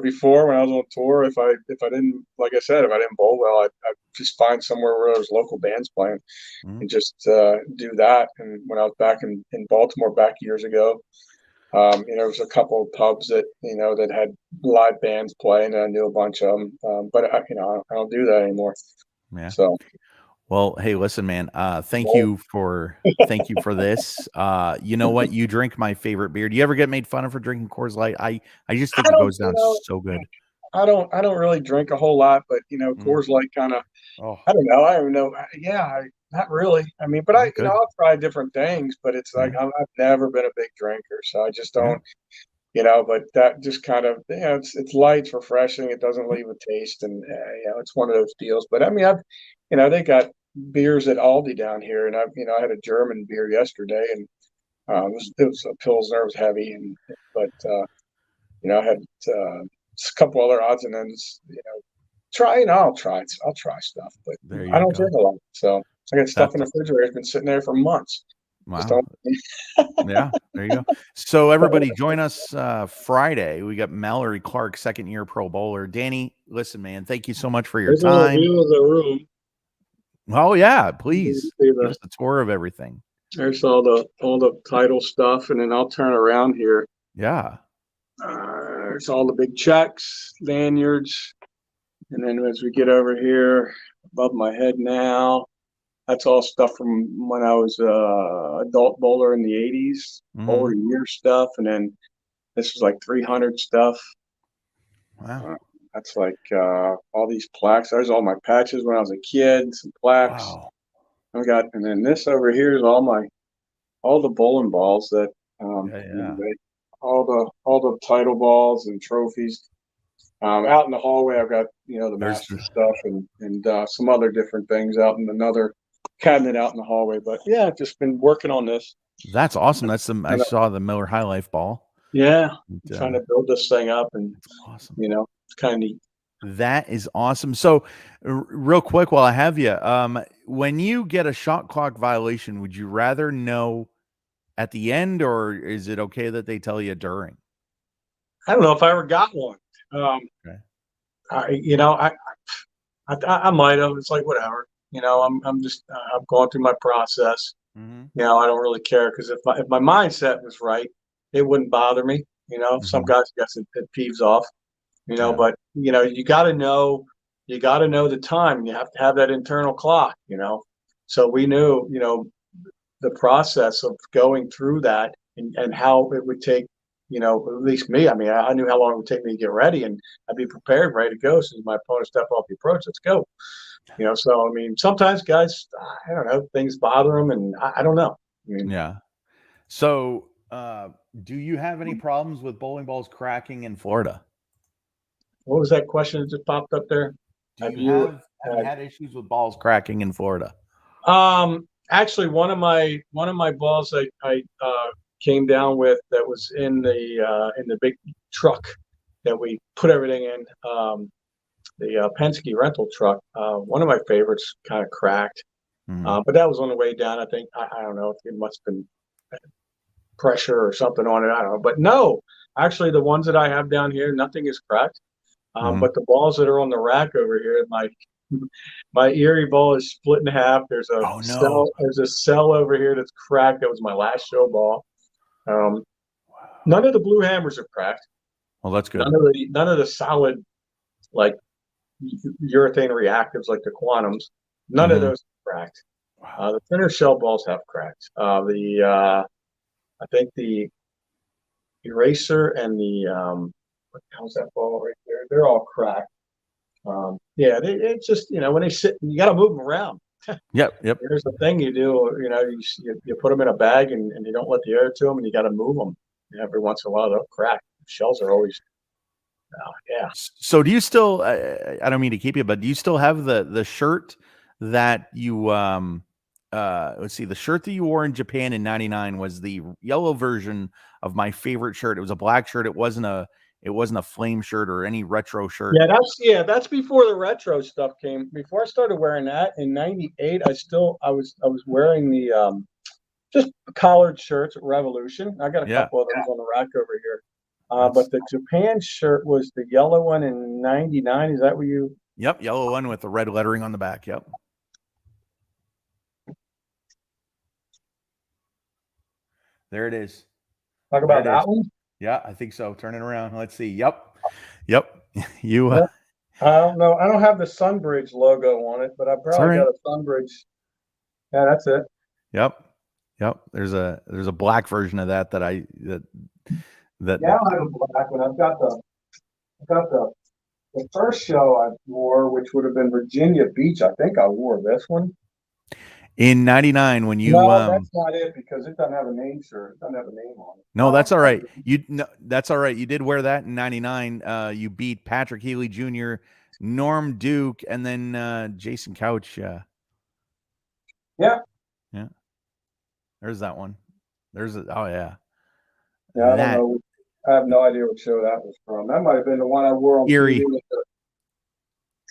before when I was on tour, if I didn't, like I said, if I didn't bowl well, I'd just find somewhere where there was local bands playing Hmm. and just do that. And when I was back in Baltimore back years ago, there was a couple of pubs that had live bands playing, and I knew a bunch of them. But I don't do that anymore. Yeah. So, Well, hey, listen, man. well, Thank you for this. You know what? You drink my favorite beer. Do you ever get made fun of for drinking Coors Light? I just think I it don't, goes down so good. I don't really drink a whole lot, but Mm. Coors Light kind of. Oh, I don't know. I don't know. Yeah, not really. I mean, but good. I'll try different things, but it's like Yeah. I've never been a big drinker, so I just Yeah. don't. But that just kind of, it's light, it's refreshing. It doesn't leave a taste, and it's one of those deals. But I mean, they got beers at Aldi down here, and I had a German beer yesterday, and it was a Pilsner, it was heavy, but I had a couple other odds and ends. I'll try stuff, but There I you don't go. drink a lot, so I got stuff in That's the refrigerator. It's been sitting there for months. Just wow. don't. Yeah, there you go. So everybody join us Friday. We got Mallory Clark, second year pro bowler. Danny, listen, man, thank you so much for your There's a time. view of the room. Oh yeah, You can please see give us a tour of everything. there's all the title stuff, and then I'll turn around here. Yeah. There's all the big checks, lanyards, and then as we get over here above my head now, that's all stuff from when I was adult bowler in the '80s, Hmm. bowler year stuff, and then this was like 300 stuff. Wow. Uh, that's like all these plaques. There's all my patches when I was a kid, some plaques. Wow. And then this over here is all the bowling balls that Yeah, yeah. all the title balls and trophies. Out in the hallway, I've got the There's master the stuff and some other different things out in another cabinet out in the hallway. But yeah, I've just been working on this. That's awesome. That's the I And, saw the Miller High Life ball. yeah, And, I'm trying to build this thing up, and that's awesome. it's kind of neat. That is awesome. So, real quick, while I have you, when you get a shot clock violation, would you rather know at the end, or is it okay that they tell you during? I don't know if I ever got one. Um, Okay. I you know I might have. It's like whatever. I'm just I'm going through my process. Hmm. I don't really care because if my mindset was right, it wouldn't bother me. Some Hmm. guys, I guess it peeves off. Yeah. But you got to know the time. You have to have that internal clock. So we knew the process of going through that and how it would take. At least me. I mean, I knew how long it would take me to get ready, and I'd be prepared, ready to go. As soon as my opponent stepped off the approach, let's go. So I mean, sometimes guys, I don't know, things bother them, and I don't know. I mean, Yeah. So, do you have any problems with bowling balls cracking in Florida? what was that question that just popped up there? Do Have you you have you had issues with balls cracking in Florida? actually one of my balls I came down with that was in the big truck that we put everything in. the Penske rental truck. One of my favorites kind of cracked, Mhm. but that was on the way down. I think I don't know if it must have been pressure or something on it. I don't know, but no, actually, the ones that I have down here, nothing is cracked. Mhm. But the balls that are on the rack over here, my Erie ball is split in half. Oh no. There's a cell over here that's cracked. That was my last show ball. Um, Wow. none of the blue hammers are cracked. Well, that's good. None of the solid like urethane reactives like the quantums. None of Mhm. those are cracked. Wow. The thinner shell balls have cracked. I think the eraser and the what the hell's that ball right there? They're all cracked. Yeah, it's just when they sit, you got to move them around. Yep. Yep. Here's the thing you do, you put them in a bag and you don't let the air to them, and you got to move them. And every once in a while, they'll crack. Shells are always, yeah. So do you still? I don't mean to keep you, but do you still have the shirt that you let's see, the shirt that you wore in Japan in '99 was the yellow version of my favorite shirt. It was a black shirt. It wasn't a flame shirt or any retro shirt. That's before the retro stuff came. Before I started wearing that in '98, I was wearing the just collared shirts at Revolution. I got a Yeah, couple of those on the rack over here. But that's the Japan shirt was the yellow one in '99. Is that what you? yep, yellow one with the red lettering on the back. Yep. There it is. Talk There about it is. that one? Yeah, I think so. Turn it around. Let's see. Yep. Yep. You Yeah. I don't know. I don't have the Sunbridge logo on it, but I it's all probably right. got a Sunbridge. Yeah, that's it. Yep. Yep. There's a black version of that Yeah, I don't have a black one. I've got the first show I wore, which would have been Virginia Beach. I think I wore this one. in '99 when you No, that's not it because it doesn't have a name shirt. It doesn't have a name on it. no, that's all right. That's all right. You did wear that in '99. You beat Patrick Healy Jr., Norm Duke, and then Jason Couch. Yeah, Yeah. There's that one. Oh yeah. yeah. I don't That know. I have no idea what show that was from. That might have been the one I wore on TV. Erie.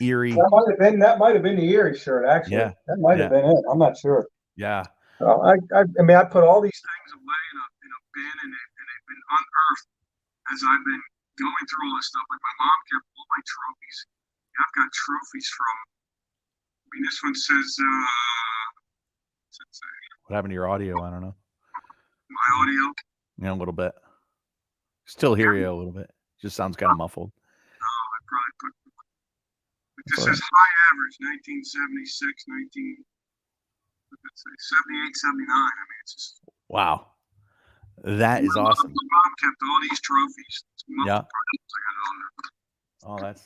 Erie. That might have been the Erie shirt. Actually, Yeah. that might have Yeah. been it. I'm not sure. Yeah. I mean, I put all these things away in a bin, and they've been unearthed as I've been going through all this stuff. Like my mom kept all my trophies. I've got trophies from. I mean, this one says, what's it say? What happened to your audio? I don't know. My audio. Yeah, a little bit. Still hear you a little bit. Just sounds kind of muffled. I probably put. It That's just all right. says high average, 1976, 78, 79. I mean, it's just. Wow. That is My awesome. mom kept all these trophies. Yeah. I got it on there. Oh,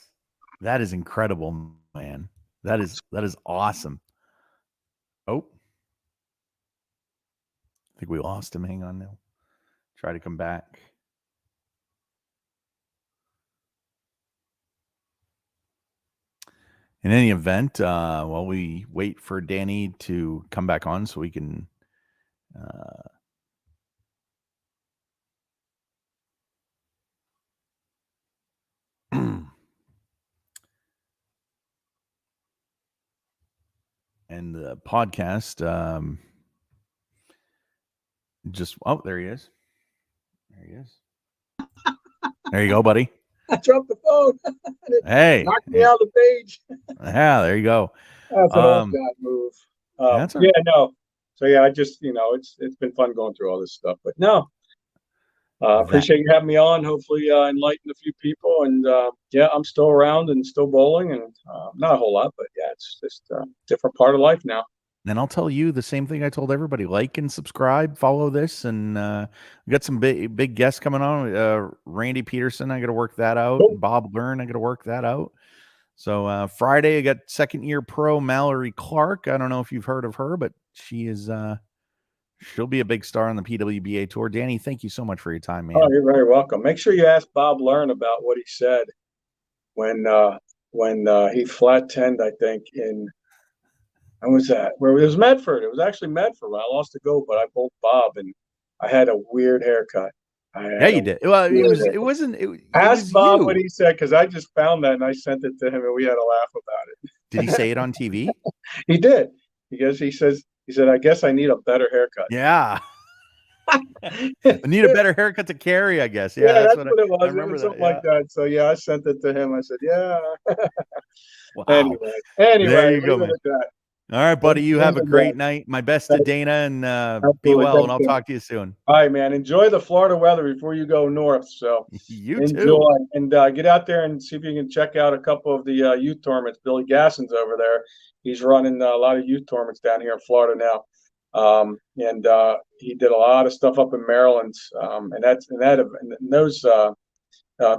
that is incredible, man. That is awesome. Oh, I think we lost him. Hang on now. Try to come back. In any event, while we wait for Danny to come back on so we can and the podcast, there he is. There he is. There you go, buddy. I dropped the phone. It Hey. knocked me out of the page. Yeah, there you go. That's an old guy move. That's all Yeah, right. no. So yeah, I just it's been fun going through all this stuff. But no, That appreciate you having me on. Hopefully, enlighten a few people. And yeah, I'm still around and still bowling, and not a whole lot, but yeah, it's just a different part of life now. And I'll tell you the same thing I told everybody: like and subscribe, follow this, and we got some big guests coming on. Randy Peterson, I got to work that out. Cool. And Bob Learn, I got to work that out. So Friday, I got second year pro Mallory Clark. I don't know if you've heard of her, but she'll be a big star on the PWBA tour. Danny, thank you so much for your time, man. Oh, you're very welcome. Make sure you ask Bob Learn about what he said when he flat tenned, I think, in. When was that? Where it was Medford. It was actually Medford when I lost the goat, but I bowled Bob and I had a weird haircut. Yeah, I you don't. did. Well, it was. Yeah. It wasn't. It Ask was Bob what you. he said because I just found that and I sent it to him and we had a laugh Did he about say it on TV? it. He did. He said, I guess I need a better haircut. Yeah. Yeah, I need a better haircut to carry, I guess. Yeah, that's that's what what it I was. It remember was that. something like Yeah. that. So yeah, I sent it to him. I said, yeah. Wow. Anyway, There you go, leave it man. at that. All right, buddy. You have a great night. My best to Thanks. Dana, and be Absolutely. well, and Thanks, I'll Tim. talk to you soon. All right, man. Enjoy the Florida weather before you go north. So You enjoy too. and get out there and see if you can check out a couple of the youth tournaments. Billy Gasson's over there. He's running a lot of youth tournaments down here in Florida now. And he did a lot of stuff up in Maryland. And those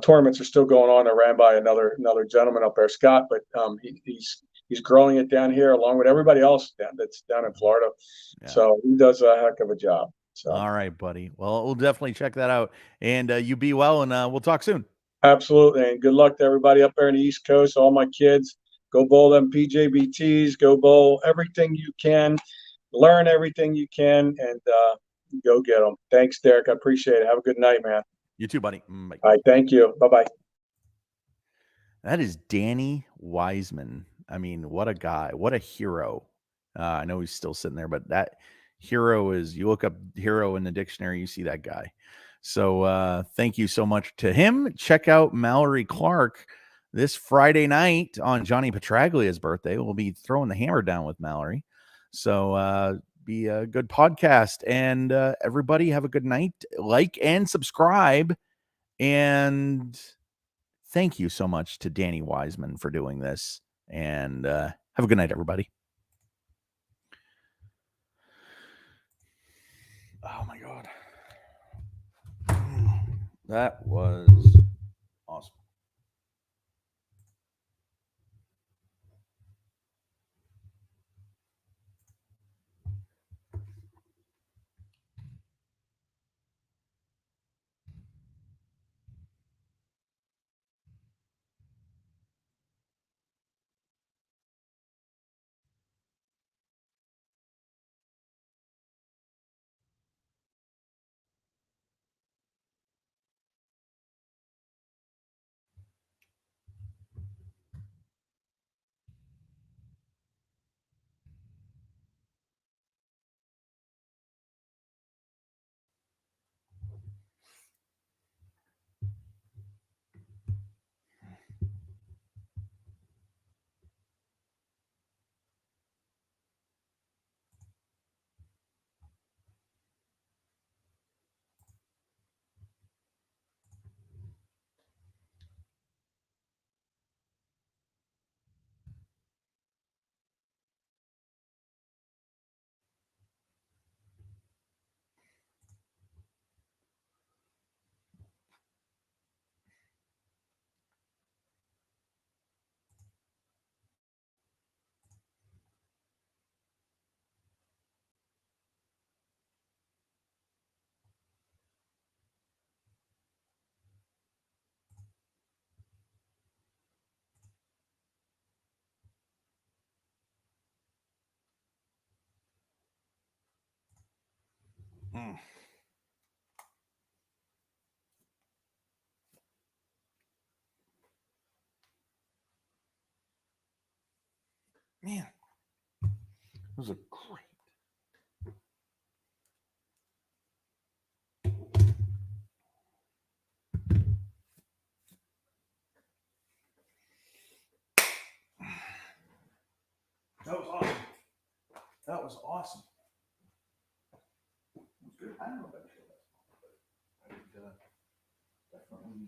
tournaments are still going on. They're ran by another gentleman up there, Scott, but he's growing it down here along with everybody else that's down in Florida. Yeah. So he does a heck of a job. So All right, buddy. Well, we'll definitely check that out. And you be well, and we'll talk soon. absolutely, and good luck to everybody up there in the East Coast. All my kids, go bowl them PJBTs. Go bowl everything you can. Learn everything you can, and go get them. Thanks, Derek. I appreciate it. Have a good night, man. You too, buddy. Bye. All right, thank you. Bye bye. That is Danny Wiseman. I mean, what a guy. What a hero. I know he's still sitting there, but that hero is, you look up hero in the dictionary, you see that guy. So thank you so much to him. Check out Mallory Clark this Friday night on Johnny Petraglia's birthday. We'll be throwing the hammer down with Mallory. So be a good podcast. And everybody have a good night. Like and subscribe. And thank you so much to Danny Wiseman for doing this. And have a good night, everybody. Oh my God. That was awesome. Mm. Man, those are great. That was awesome. That was awesome. That was good. I don't know if I feel that, but I would definitely.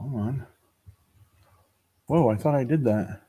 Come on. Whoa, I thought I did that.